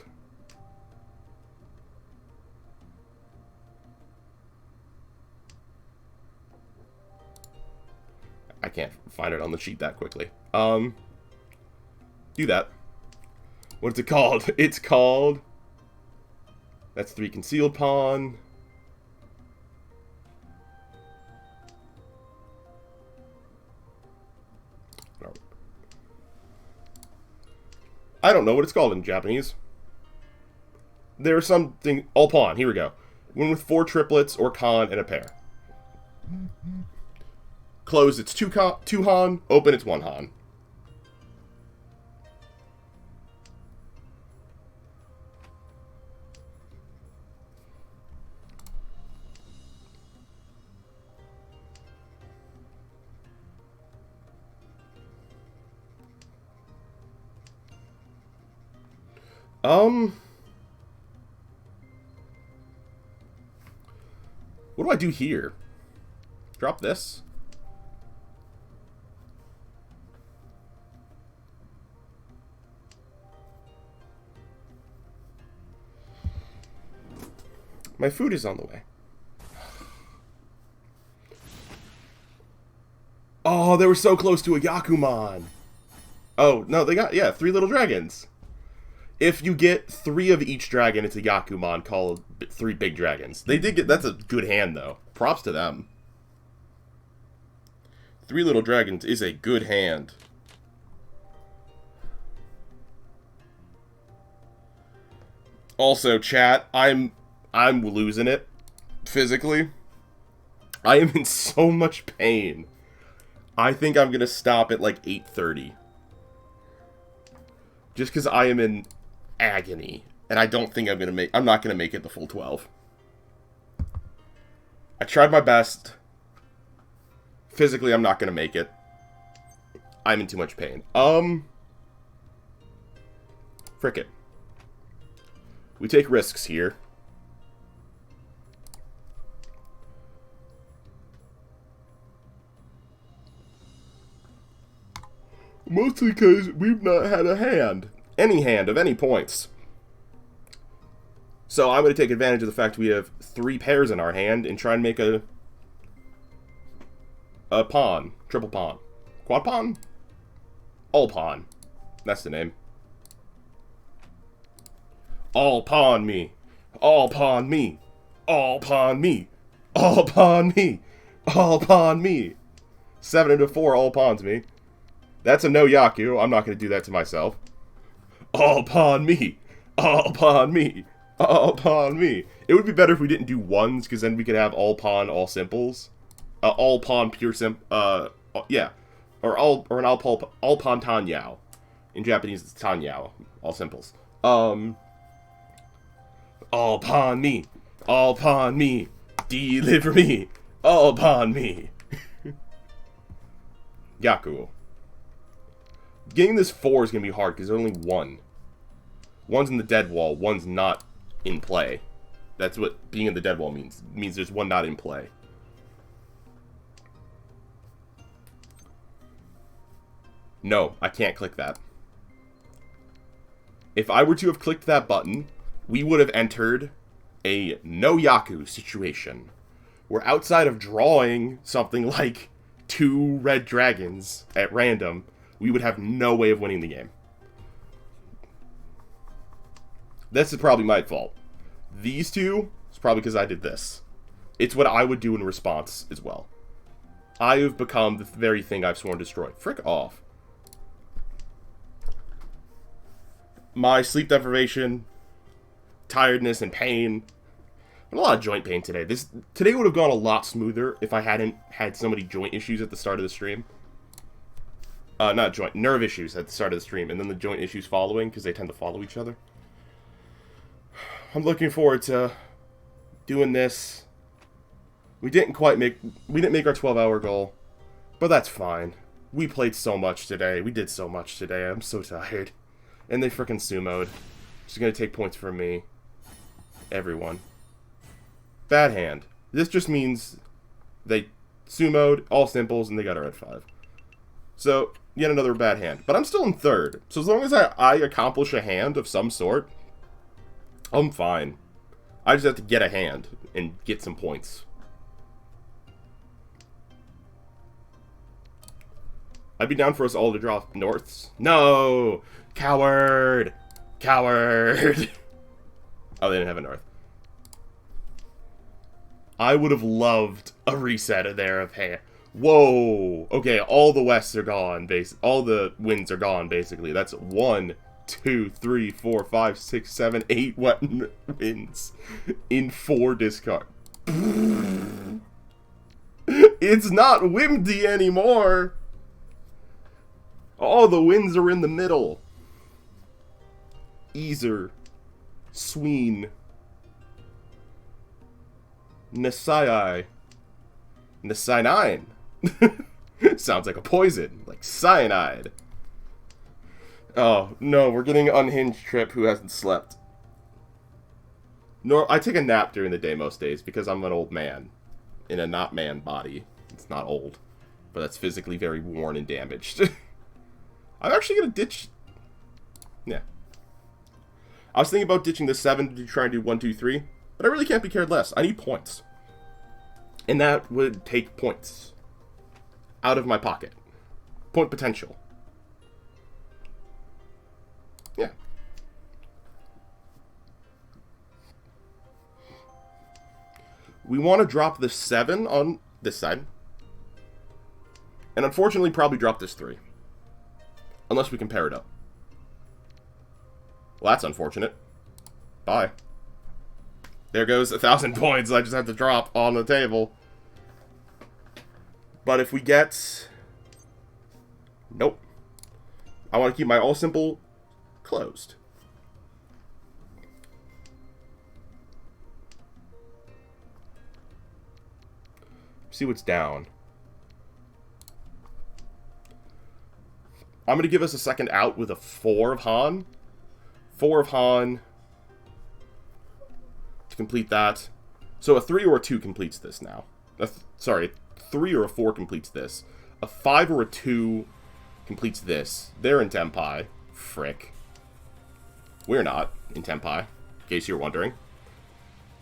I can't find it on the sheet that quickly. Do that. What's it called? It's called... That's 3 concealed pawn. I don't know what it's called in Japanese. There's something... All pawn. Here we go. One with 4 triplets or con and a pair. Closed, it's 2 Han. Open, it's 1 Han. What do I do here? Drop this? My food is on the way. Oh, they were so close to a Yakuman. Oh, no, they got, 3 little dragons. If you get 3 of each dragon, it's a Yakuman called 3 big dragons. They did get, that's a good hand, though. Props to them. Three Little Dragons is a good hand. Also, chat, I'm losing it physically. I am in so much pain. I think I'm gonna stop at like 8:30. Just because I am in agony. And I don't think I'm not gonna make it the full 12. I tried my best. Physically, I'm not gonna make it. I'm in too much pain. Frick it. We take risks here. Mostly because we've not had a hand. Any hand of any points. So I'm going to take advantage of the fact we have 3 pairs in our hand and try and make a pawn. Triple pawn. Quad pawn? All pawn. That's the name. All pawn me. All pawn me. All pawn me. All pawn me. All pawn me. 7 into 4 all pawns me. That's a no Yaku. I'm not going to do that to myself. All pawn me. All pawn me. All pawn me. It would be better if we didn't do ones, because then we could have all pawn, all simples. All pawn, pure yeah. Or an all pawn tan yao. In Japanese, it's tan yao. All simples. All pawn me. All pawn me. Deliver me. All pawn me. Yaku. Getting this 4 is going to be hard because there's only 1. One's in the dead wall, one's not in play. That's what being in the dead wall means. It means there's one not in play. No, I can't click that. If I were to have clicked that button, we would have entered a no Yaku situation. Where outside of drawing something like 2 red dragons at random, we would have no way of winning the game. This is probably my fault. These 2, it's probably because I did this. It's what I would do in response as well. I have become the very thing I've sworn to destroy. Frick off. My sleep deprivation, tiredness, and pain. A lot of joint pain today. Today would have gone a lot smoother if I hadn't had so many joint issues at the start of the stream. Nerve issues at the start of the stream, and then the joint issues following, because they tend to follow each other. I'm looking forward to doing this. We didn't make our 12-hour goal, but that's fine. We played so much today. We did so much today. I'm so tired. And they frickin' sumoed. Just gonna take points from me. Everyone. Bad hand. This just means they sumoed, all simples, and they got a red 5. So, yet another bad hand. But I'm still in 3rd. So as long as I accomplish a hand of some sort, I'm fine. I just have to get a hand and get some points. I'd be down for us all to draw norths. No! Coward! Coward! Oh, they didn't have a north. I would have loved a reset there of hand. Whoa! Okay, all the wests are gone. All the wins are gone, basically. That's 1, 2, 3, 4, 5, 6, 7, 8 wins in 4 discard. It's not Wimdy anymore! All the wins are in the middle. Easer. Sween. Nasai. Nasinine. Sounds like a poison. Like cyanide. Oh, no, we're getting unhinged Trip who hasn't slept. I take a nap during the day most days because I'm an old man. In a not man body. It's not old. But that's physically very worn and damaged. I'm actually going to ditch... Yeah. I was thinking about ditching the 7 to try and do 1, 2, 3. But I really can't be cared less. I need points. And that would take points out of my pocket. Point potential. Yeah. We want to drop the 7 on this side. And unfortunately, probably drop this 3. Unless we can pair it up. Well, that's unfortunate. Bye. There goes 1,000 points I just have to drop on the table. But if we get... Nope. I want to keep my all simple closed. See what's down. I'm going to give us a second out with a 4 of Han. 4 of Han to complete that. So a 3 or a 2 completes this now. Sorry, 3 or a 4 completes this. A 5 or a 2 completes this. They're in Tenpai. Frick. We're not in Tenpai, in case you're wondering.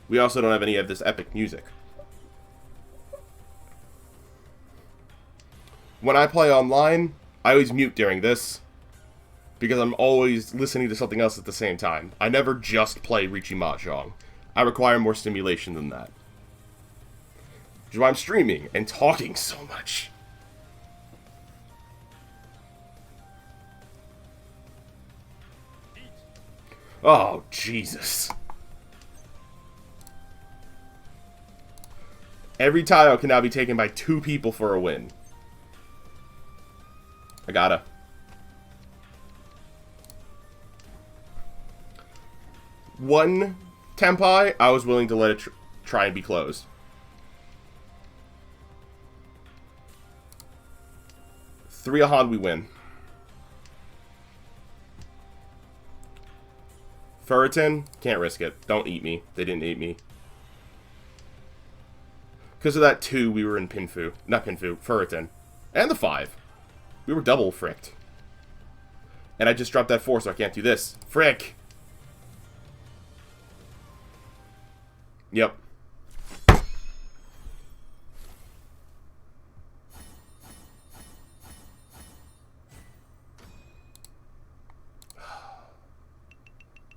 We also don't have any of this epic music. When I play online, I always mute during this, because I'm always listening to something else at the same time. I never just play Riichi Mahjong. I require more stimulation than that. Which is why I'm streaming and talking so much. Oh, Jesus. Every tile can now be taken by 2 people for a win. I gotta. One Tenpai, I was willing to let it try and be closed. 3 Ahan, we win. Ferritin, can't risk it. Don't eat me. They didn't eat me. Because of that 2, we were in Pinfu. Not Pinfu, Ferritin. And the 5. We were double fricked. And I just dropped that 4, so I can't do this. Frick! Yep.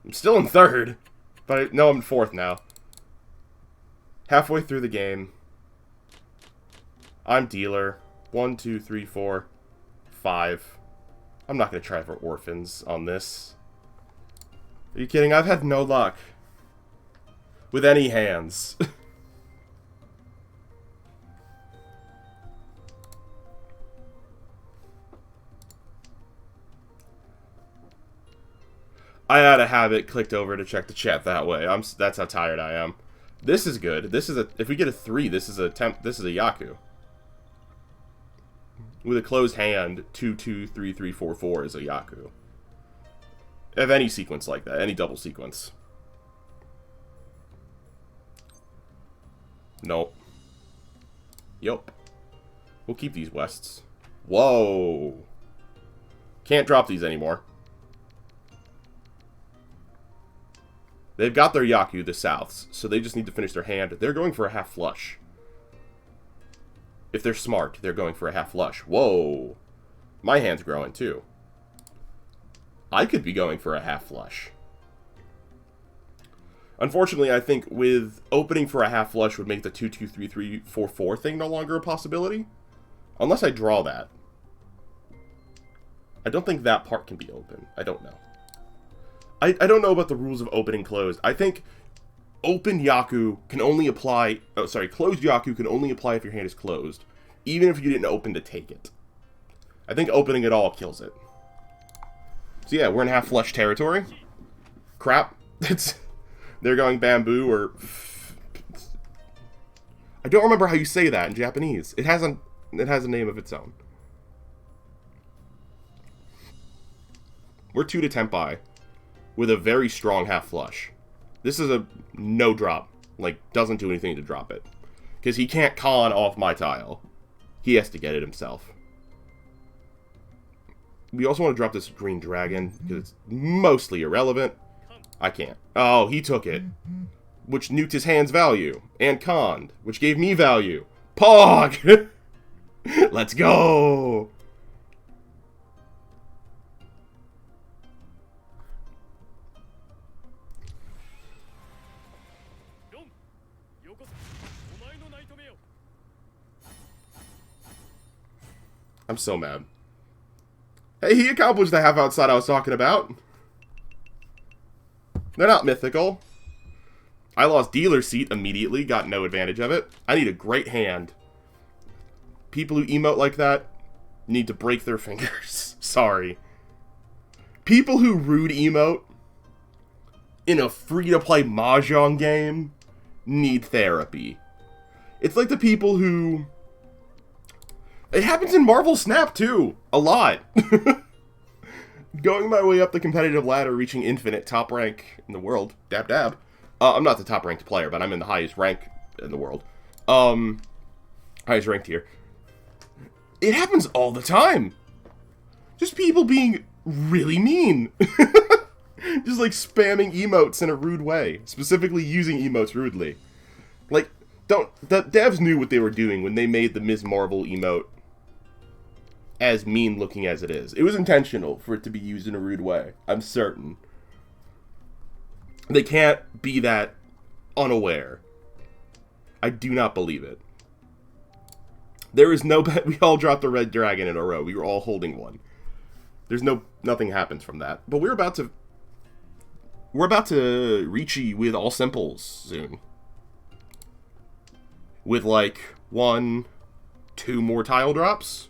I'm still in 3rd. But no, I'm in 4th now. Halfway through the game. I'm dealer. 1, 2, 3, 4, 5. I'm not going to try for orphans on this. Are you kidding? I've had no luck with any hands. I had to have it clicked over to check the chat that way. That's how tired I am. This is good. This is a, if we get a 3, this is a Yaku. With a closed hand, 2, 2, 3, 3, 4, 4 is a Yaku. Of any sequence like that, any double sequence. Nope. Yup. We'll keep these wests. Whoa. Can't drop these anymore. They've got their Yaku, the Souths, so they just need to finish their hand. They're going for a half flush. If they're smart, they're going for a half flush. Whoa. My hand's growing, too. I could be going for a half flush. Unfortunately, I think with opening for a half flush would make the 2, 2, 3, 3, 4, 4 thing no longer a possibility. Unless I draw that. I don't think that part can be open. I don't know. I don't know about the rules of open and closed. I think open Yaku can only apply... Oh, sorry, closed Yaku can only apply if your hand is closed. Even if you didn't open to take it. I think opening it all kills it. So yeah, we're in half flush territory. Crap. They're going bamboo or... I don't remember how you say that in Japanese. It has a name of its own. We're 2 to Tenpai with a very strong half flush. This is a no drop. Like, doesn't do anything to drop it. Because he can't con off my tile. He has to get it himself. We also want to drop this green dragon, because it's mostly irrelevant. I can't. Oh, he took it. Which nuked his hand's value. And conned, which gave me value. Pog! Let's go! I'm so mad. Hey, he accomplished the half outside I was talking about. They're not mythical. I lost dealer seat immediately, got no advantage of it. I need a great hand. People who emote like that need to break their fingers. Sorry. People who rude emote in a free-to-play Mahjong game need therapy. It's like the people who... It happens in Marvel Snap, too. A lot. Going my way up the competitive ladder, reaching infinite, top rank in the world. Dab dab. I'm not the top ranked player, but I'm in the highest rank in the world. Highest ranked here. It happens all the time. Just people being really mean. Just like spamming emotes in a rude way. Specifically using emotes rudely. Like, the devs knew what they were doing when they made the Ms. Marvel emote as mean looking as it is. It was intentional for it to be used in a rude way. I'm certain. They can't be that unaware. I do not believe it. There is no bet. We all dropped a red dragon in a row. We were all holding one. There's nothing happens from that. But we're about to Reachy with all simples soon. With like 1, 2 more tile drops.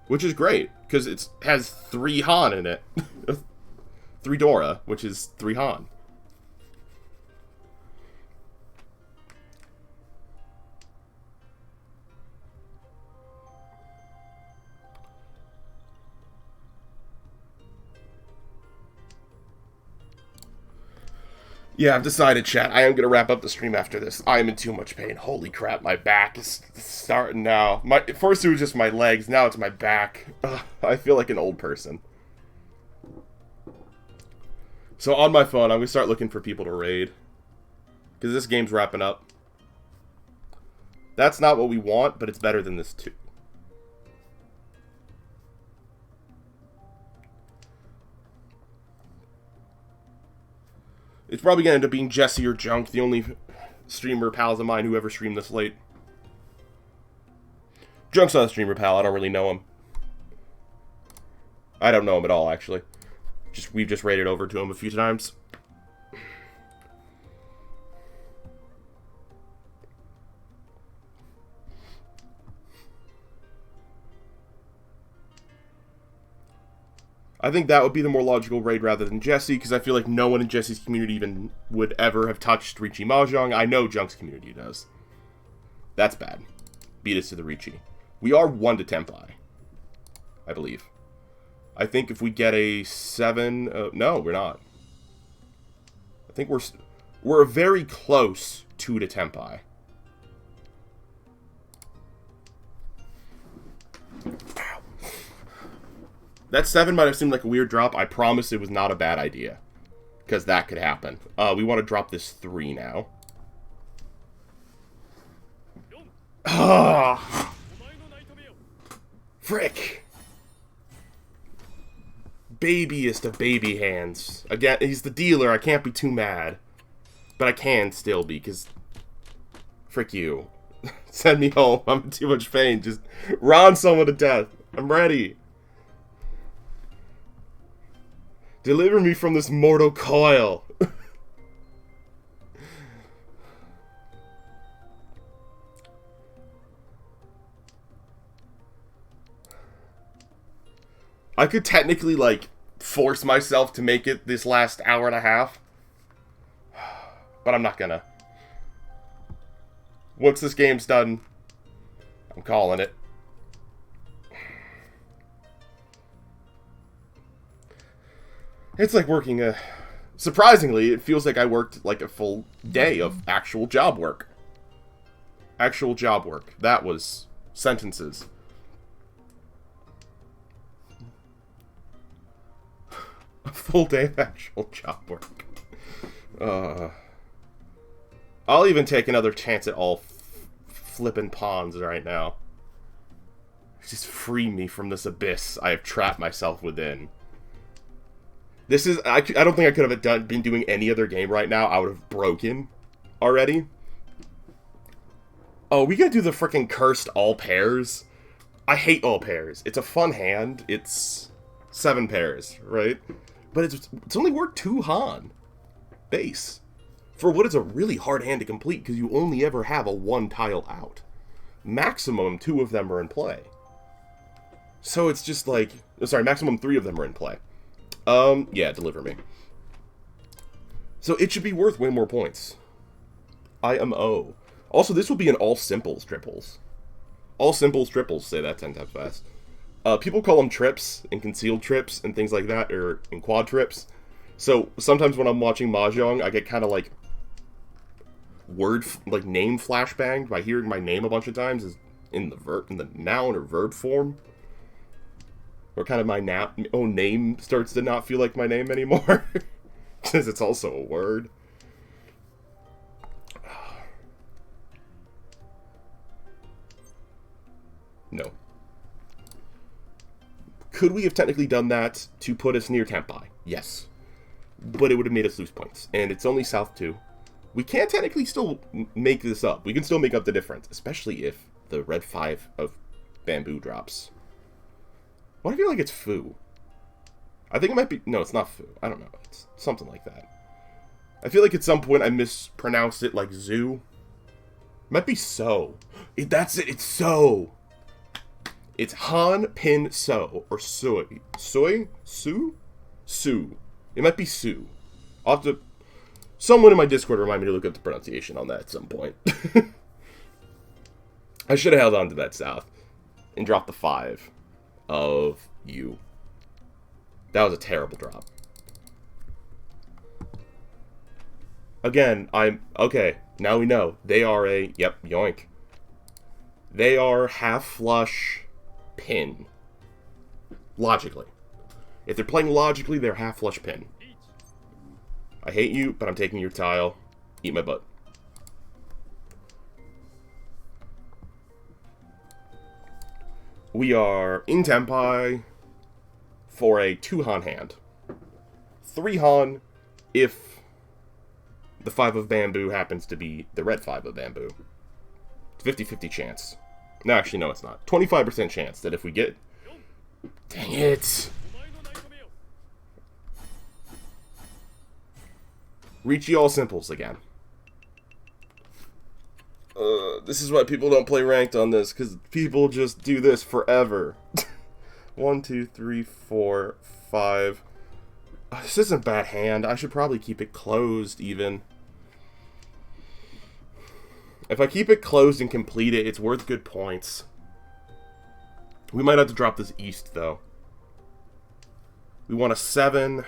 Which is great, because it has 3 Han in it. 3 Dora, which is 3 Han. Yeah, I've decided, chat. I am going to wrap up the stream after this. I am in too much pain. Holy crap, my back is starting now. First it was just my legs, now it's my back. Ugh, I feel like an old person. So on my phone, I'm going to start looking for people to raid. Because this game's wrapping up. That's not what we want, but it's better than this too. It's probably going to end up being Jesse or Junk, the only streamer pals of mine who ever streamed this late. Junk's not a streamer pal, I don't really know him. I don't know him at all, actually. We've just raided over to him a few times. I think that would be the more logical raid rather than Jesse, because I feel like no one in Jesse's community even would ever have touched Riichi Mahjong. I know Junk's community does. That's bad. Beat us to the Riichi. We are 1 to Tenpai, I believe. I think if we get a 7... no, we're not. I think we're very close 2 to Tenpai. That 7 might have seemed like a weird drop. I promise it was not a bad idea. Because that could happen. We want to drop this 3 now. Ah! Frick! Babiest of baby hands. Again, he's the dealer. I can't be too mad. But I can still be, because... Frick you. Send me home. I'm in too much pain. Just round someone to death. I'm ready. Deliver me from this mortal coil. I could technically, like, force myself to make it this last hour and a half. But I'm not gonna. Once this game's done, I'm calling it. It's like working a... Surprisingly, it feels like I worked like a full day of actual job work. Actual job work. That was sentences. A full day of actual job work. I'll even take another chance at all flipping pawns right now. Just free me from this abyss I have trapped myself within. This is... I don't think I could have been doing any other game right now. I would have broken already. Oh, we gotta do the freaking cursed all pairs. I hate all pairs. It's a fun hand. It's 7 pairs, right? But it's only worth 2 Han. Base. For what is a really hard hand to complete, because you only ever have a 1 tile out. Maximum 2 of them are in play. So it's just like... Sorry, maximum 3 of them are in play. Yeah, deliver me. So it should be worth way more points. IMO. Also, this will be an all simples triples. All simples triples, say that 10 times fast. People call them trips, and concealed trips, and things like that, or in quad trips. So, sometimes when I'm watching Mahjong, I get kind of like... name flashbanged by hearing my name a bunch of times is in the noun or verb form. Or kind of my own name starts to not feel like my name anymore. Because it's also a word. No. Could we have technically done that to put us near Tempai? Yes. But it would have made us lose points. And it's only South 2. We can technically still make this up. We can still make up the difference. Especially if the red 5 of bamboo drops. Why do I feel like it's Fu? I think it might be... No, it's not Fu. I don't know. It's something like that. I feel like at some point I mispronounced it like Zoo. It might be So. That's it. It's So. It's Han Pin So. Or Sui. Sui? Su? Su. It might be Su. I'll have to... Someone in my Discord remind me to look up the pronunciation on that at some point. I should have held on to that South. And dropped the 5 of you. That was a terrible drop. Again, okay, now we know. They are a... Yep, yoink. They are half flush pin. Logically. If they're playing logically, they're half flush pin. I hate you, but I'm taking your tile. Eat my butt. We are in Tempai for a 2 Han hand. 3 Han if the 5 of bamboo happens to be the red 5 of bamboo. It's 50-50 chance. No, actually, no, it's not. 25% chance that if we get... Dang it! Reachy all simples again. This is why people don't play ranked on this, because people just do this forever. 1, 2, 3, 4, 5. This isn't a bad hand. I should probably keep it closed, even. If I keep it closed and complete it, it's worth good points. We might have to drop this east, though. We want a 7.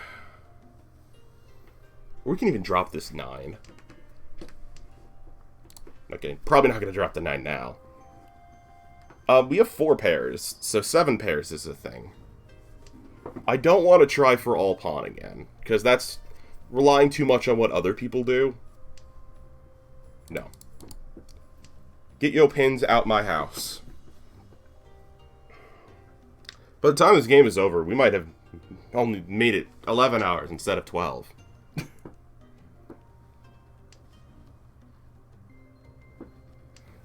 Or we can even drop this 9. Okay, probably not going to drop the 9 now. We have 4 pairs, so 7 pairs is a thing. I don't want to try for all pawn again, because that's relying too much on what other people do. No. Get your pins out my house. By the time this game is over, we might have only made it 11 hours instead of 12.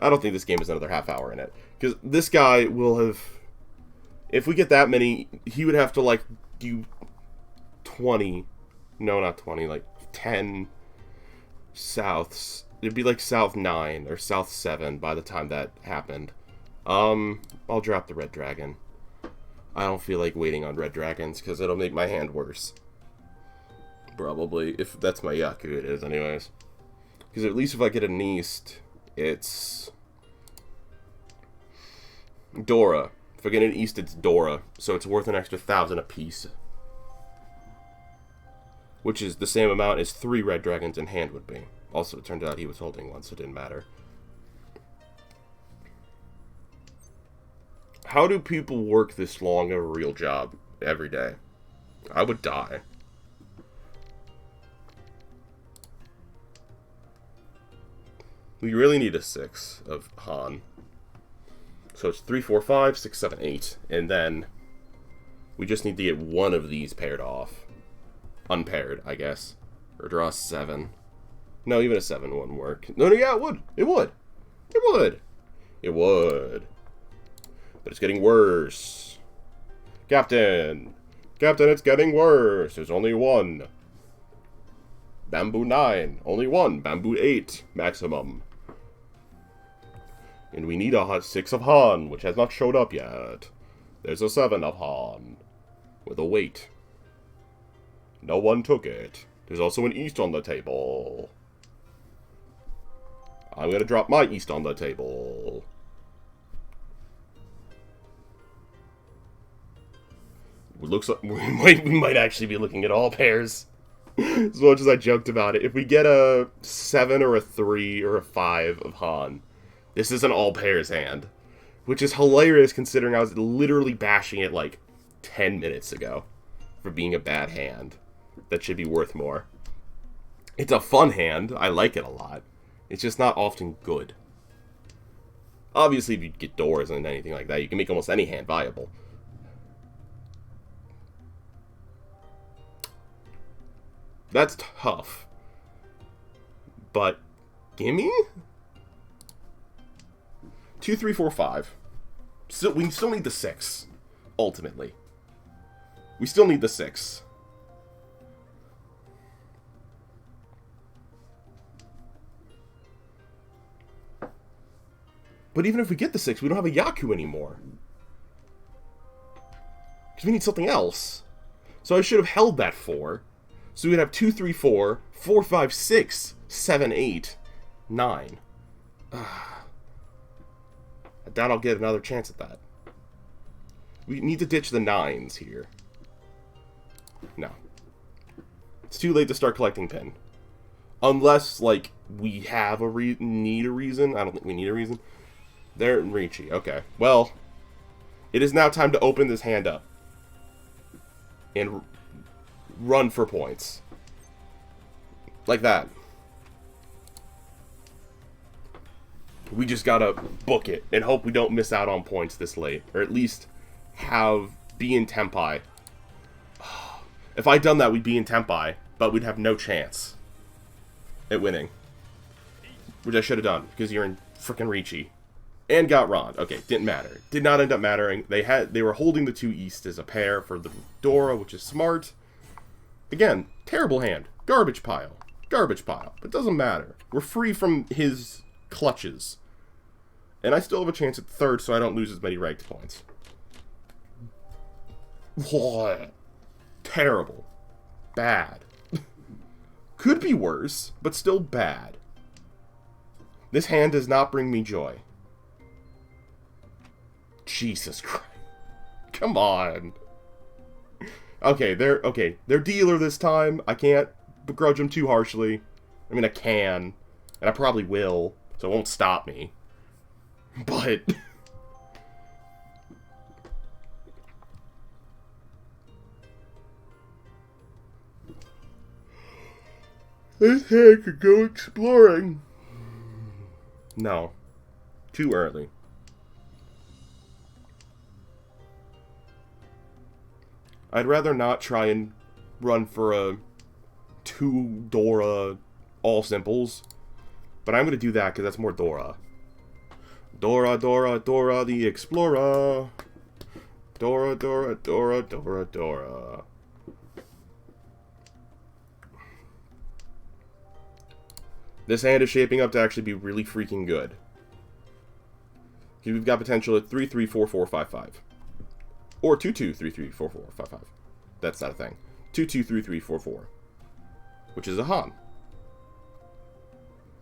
I don't think this game has another half hour in it. Because this guy will have... If we get that many, he would have to, like, do 20... No, not 20, like, 10 Souths. It'd be, like, South 9 or South 7 by the time that happened. I'll drop the Red Dragon. I don't feel like waiting on Red Dragons, because it'll make my hand worse. Probably. If that's my Yaku, it is, anyways. Because at least if I get an East... It's Dora. If I get an East, it's Dora. So it's worth an extra 1,000 apiece. Which is the same amount as 3 red dragons in hand would be. Also, it turned out he was holding one, so it didn't matter. How do people work this long of a real job every day? I would die. We really need a 6 of Han. So it's 3, 4, 5, 6, 7, 8. And then we just need to get one of these paired off. Unpaired, I guess. Or draw 7. No, even a 7 wouldn't work. No, yeah, it would. It would. It would. It would. But it's getting worse. Captain! Captain, it's getting worse. There's only one. Bamboo 9. Only one. Bamboo 8. Maximum. And we need a 6 of Han, which has not showed up yet. There's a 7 of Han. With a weight. No one took it. There's also an East on the table. I'm gonna drop my East on the table. It looks like we might actually be looking at all pairs. As much as I joked about it. If we get a 7 or a 3 or a 5 of Han, this is an all pairs hand. Which is hilarious considering I was literally bashing it like 10 minutes ago for being a bad hand. That should be worth more. It's a fun hand. I like it a lot. It's just not often good. Obviously, if you get doors and anything like that, you can make almost any hand viable. That's tough. But, gimme? 2, 3, 4, 5. We still need the 6, ultimately. We still need the 6. But even if we get the 6, we don't have a Yaku anymore. Because we need something else. So I should have held that 4. So we'd have 2, 3, 4, 4, 5, 6, 7, 8, 9. I doubt I'll get another chance at that. We need to ditch the 9s here. No. It's too late to start collecting pin. Unless, like, we have need a reason. I don't think we need a reason. They're Ricci. Okay. Well, it is now time to open this hand up. And run for points. Like that. We just gotta book it and hope we don't miss out on points this late. Or at least be in Tempai. If I'd done that, we'd be in Tempai, but we'd have no chance at winning. Which I should have done, because you're in frickin' Ricci. And got Ron. Okay, didn't matter. Did not end up mattering. They were holding the 2 East as a pair for the Dora, which is smart. Again, terrible hand. Garbage pile. Garbage pile. But it doesn't matter. We're free from his clutches. And I still have a chance at 3rd, so I don't lose as many ranked points. What? Terrible. Bad. Could be worse, but still bad. This hand does not bring me joy. Jesus Christ. Come on. Okay, they're dealer this time. I can't begrudge them too harshly. I mean, I can. And I probably will. So it won't stop me. But... this hand could go exploring. No. Too early. I'd rather not try and run for a 2 Dora all simples. But I'm going to do that because that's more Dora. Dora, Dora, Dora the Explorer. Dora, Dora, Dora, Dora, Dora. This hand is shaping up to actually be really freaking good. We've got potential at 3, 3, 4, 4, 5, 5. Or 2, 2, 3, 3, 4, 4, 5, 5. That's not a thing. 2, 2, 3, 3, 4, 4. Which is a Han.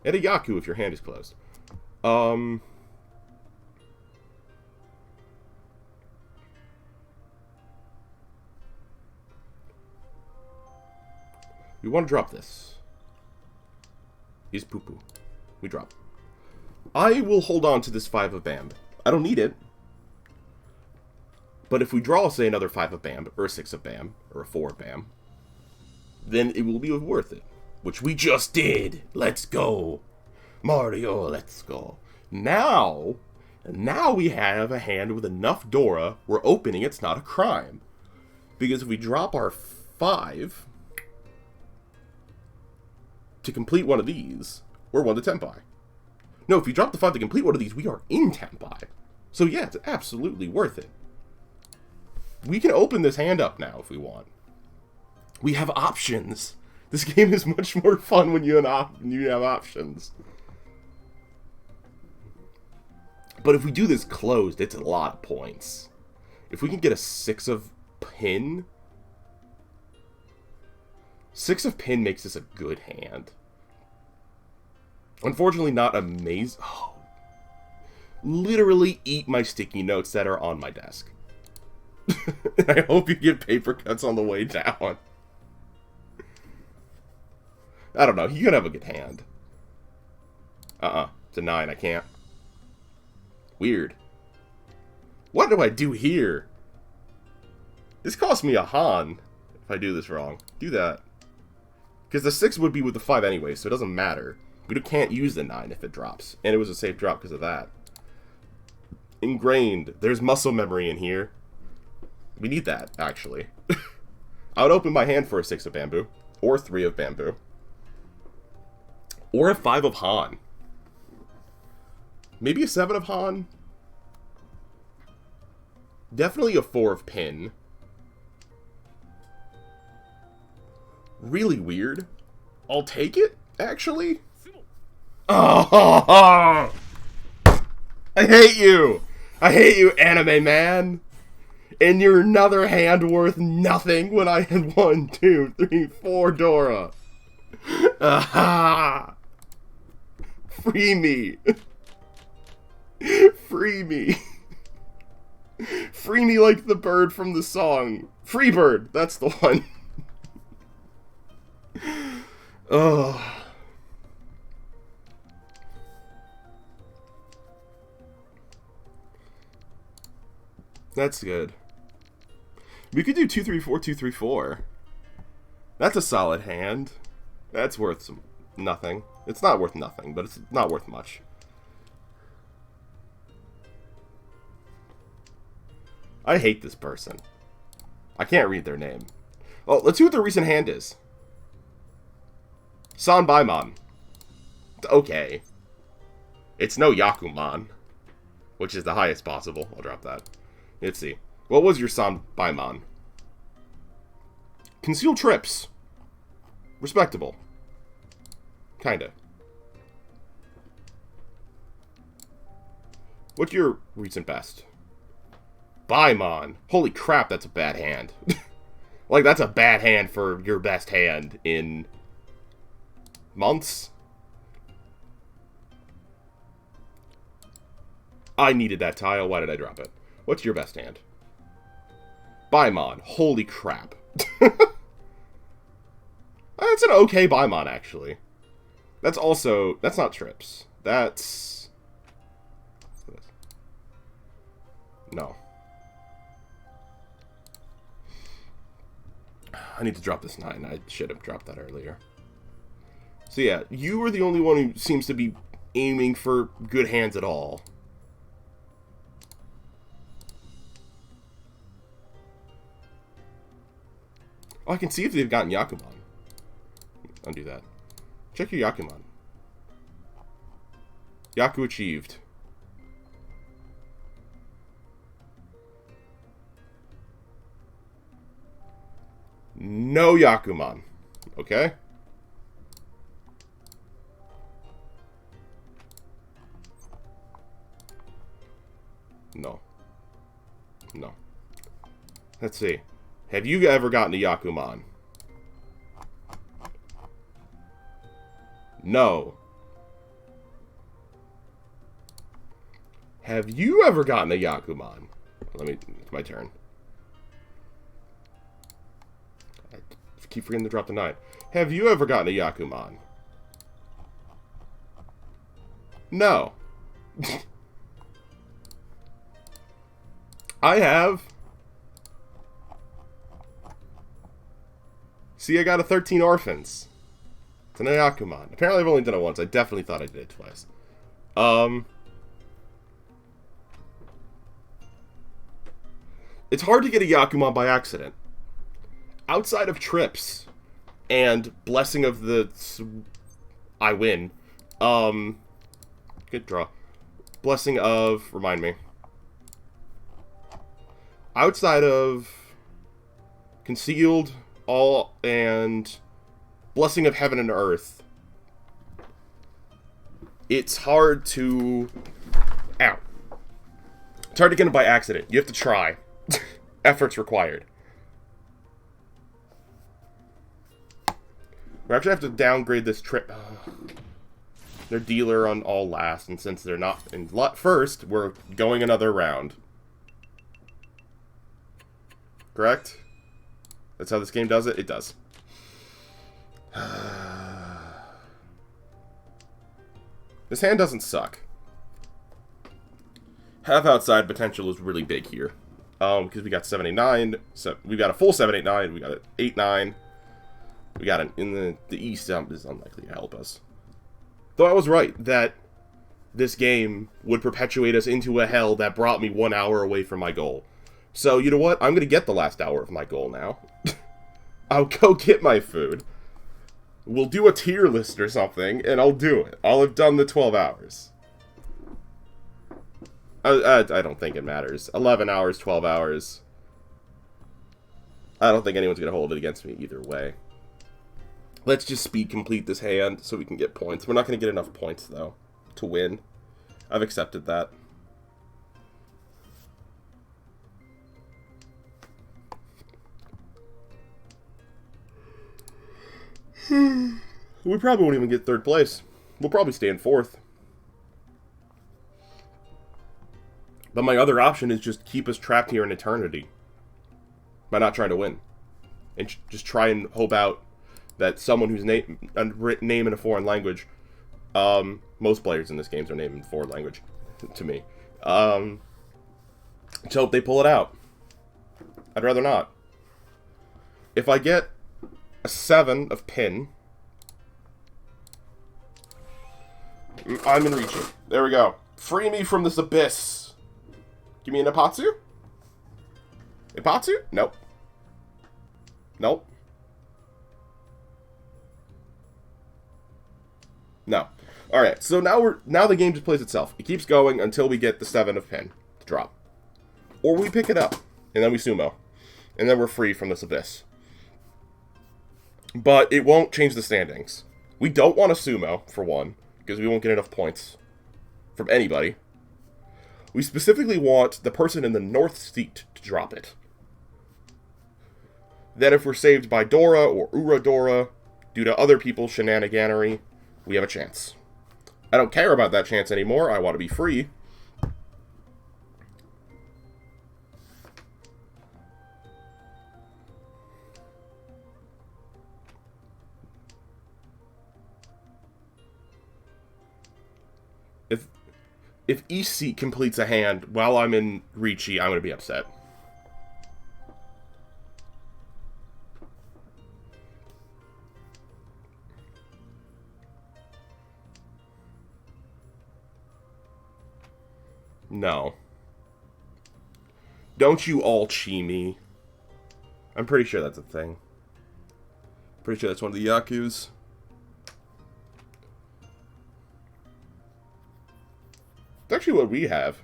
And a Yaku if your hand is closed. We want to drop this. He's poo-poo. We drop. I will hold on to this 5 of Bam. I don't need it. But if we draw, say, another 5 of Bam, or a 6 of Bam, or a 4 of Bam, then it will be worth it. Which we just did. Let's go. Mario, let's go. Now we have a hand with enough Dora where opening it's not a crime. Because if we drop our 5 to complete one of these, we're 1 to Tempai. No, if you drop the 5 to complete one of these, we are in Tenpai. So yeah, it's absolutely worth it. We can open this hand up now if we want. We have options. This game is much more fun when you have options. But if we do this closed, it's a lot of points. If we can get a 6 of pin... 6 of pin makes this a good hand. Unfortunately, not amazing. Oh. Literally eat my sticky notes that are on my desk. I hope you get paper cuts on the way down. I don't know. You could have a good hand. It's a 9. I can't. Weird. What do I do here? This costs me a Han if I do this wrong. Do that. Because the 6 would be with the 5 anyway, so it doesn't matter. We can't use the 9 if it drops. And it was a safe drop because of that. Ingrained. There's muscle memory in here. We need that, actually. I would open my hand for a 6 of bamboo. Or 3 of bamboo. Or a 5 of Han. Maybe a 7 of Han. Definitely a 4 of pin. Really weird. I'll take it, actually. Oh! I hate you! I hate you, anime man! And you're another hand worth nothing when I had 1, 2, 3, 4 Dora. Aha! Free me. Free me. Free me like the bird from the song. Free bird, that's the one. Ugh. That's good. We could do 2, 3, 4, 2, 3, 4. That's a solid hand. That's worth some nothing. It's not worth nothing, but it's not worth much. I hate this person. I can't read their name. Oh, let's see what their recent hand is. Sanbaimon. Okay. It's no Yakuman, which is the highest possible. I'll drop that. Let's see. What was your Sanbaimon? Concealed trips. Respectable. Kinda. What's your recent best? Baimon. Holy crap, that's a bad hand. Like, that's a bad hand for your best hand in months. I needed that tile. Why did I drop it? What's your best hand? Baimon. Holy crap. That's an okay Baimon, actually. That's also... That's not trips. That's... No. I need to drop this 9. I should have dropped that earlier. So yeah, you are the only one who seems to be aiming for good hands at all. Oh, I can see if they've gotten Yakuman. Undo that. Check your Yakuman. Yaku achieved. No Yakuman. Okay? No. No. Let's see. Have you ever gotten a Yakuman? No. Have you ever gotten a Yakuman? It's my turn. I keep forgetting to drop the 9. Have you ever gotten a Yakuman? No. I have. See, I got a 13 Orphans. It's an Yakuman. Apparently I've only done it once. I definitely thought I did it twice. It's hard to get a Yakuman by accident. Outside of trips and blessing of the I win, Good draw. Blessing of... Remind me. Outside of... Concealed, all, and... Blessing of Heaven and Earth. It's hard to... Ow. It's hard to get it by accident. You have to try. Efforts required. We actually have to downgrade this trip. Their dealer on all last, and since they're not in first, we're going another round. Correct? That's how this game does it? It does. This hand doesn't suck. Half outside potential is really big here. Because we got 789, so we got a full 789, we got an 89. We got an in the east is unlikely to help us. Though I was right that this game would perpetuate us into a hell that brought me 1 hour away from my goal. So you know what? I'm gonna get the last hour of my goal now. I'll go get my food. We'll do a tier list or something, and I'll do it. I'll have done the 12 hours. I don't think it matters. 11 hours, 12 hours. I don't think anyone's gonna hold it against me either way. Let's just speed complete this hand so we can get points. We're not going to get enough points, though, to win. I've accepted that. We probably won't even get third place. We'll probably stay in fourth. But my other option is just keep us trapped here in eternity. By not trying to win. And just try and hope out that someone whose name in a foreign language, most players in this game are named in foreign language, to me. To hope they pull it out. I'd rather not. If I get a 7 of pin, I'm in reaching. There we go. Free me from this abyss. Give me an Ipatsu? Ipatsu? Nope. Nope. No. Alright, so now the game just plays itself. It keeps going until we get the 7 of pin to drop. Or we pick it up, and then we sumo. And then we're free from this abyss. But it won't change the standings. We don't want a sumo, for one, because we won't get enough points from anybody. We specifically want the person in the north seat to drop it. Then if we're saved by Dora or Uradora, due to other people's shenaniganery, we have a chance. I don't care about that chance anymore. I want to be free. If each seat completes a hand while I'm in Ricci, I'm going to be upset. No. Don't you all chi me. I'm pretty sure that's a thing. Pretty sure that's one of the Yakus. It's actually what we have.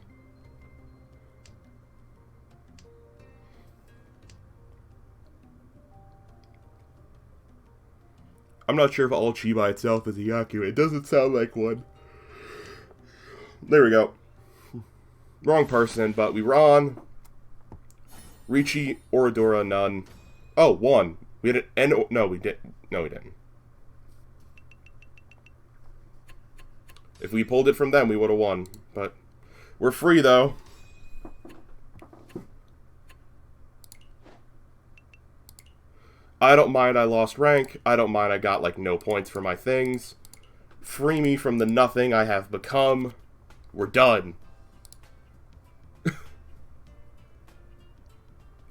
I'm not sure if all chi by itself is a Yaku. It doesn't sound like one. There we go. Wrong person, but we were on. Ricci, Oradora, none. Oh, one. We had an no, we didn't. No, we didn't. If we pulled it from them, we would have won. But we're free, though. I don't mind I lost rank. I don't mind I got, like, no points for my things. Free me from the nothing I have become. We're done.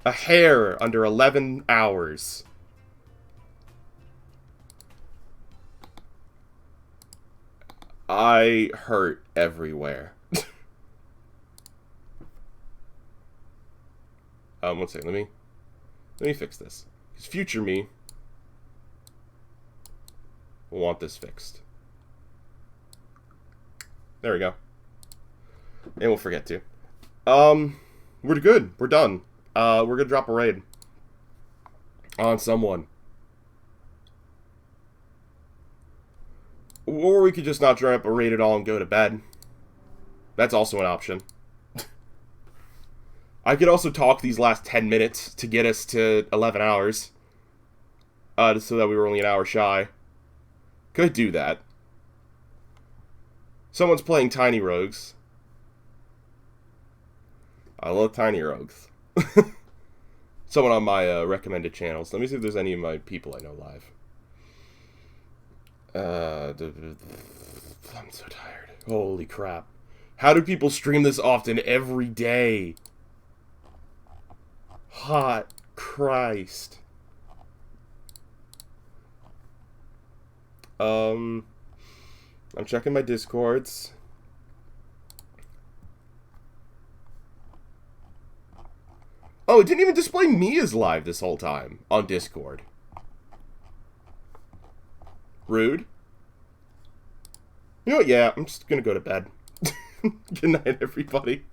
A hair under 11 hours. I hurt everywhere. One second, let me fix this. Because future me will want this fixed. There we go. And we'll forget to. We're good. We're done. We're gonna drop a raid on someone. Or we could just not drop a raid at all and go to bed. That's also an option. I could also talk these last 10 minutes to get us to 11 hours. So that we were only an hour shy. Could do that. Someone's playing Tiny Rogues. I love Tiny Rogues. Someone on my recommended channels. Let me see if there's any of my people I know live. I'm so tired. Holy crap. How do people stream this often every day? Hot Christ. I'm checking my Discords. Oh, it didn't even display me as live this whole time on Discord. Rude. You know what? Yeah, I'm just gonna go to bed. Good night, everybody.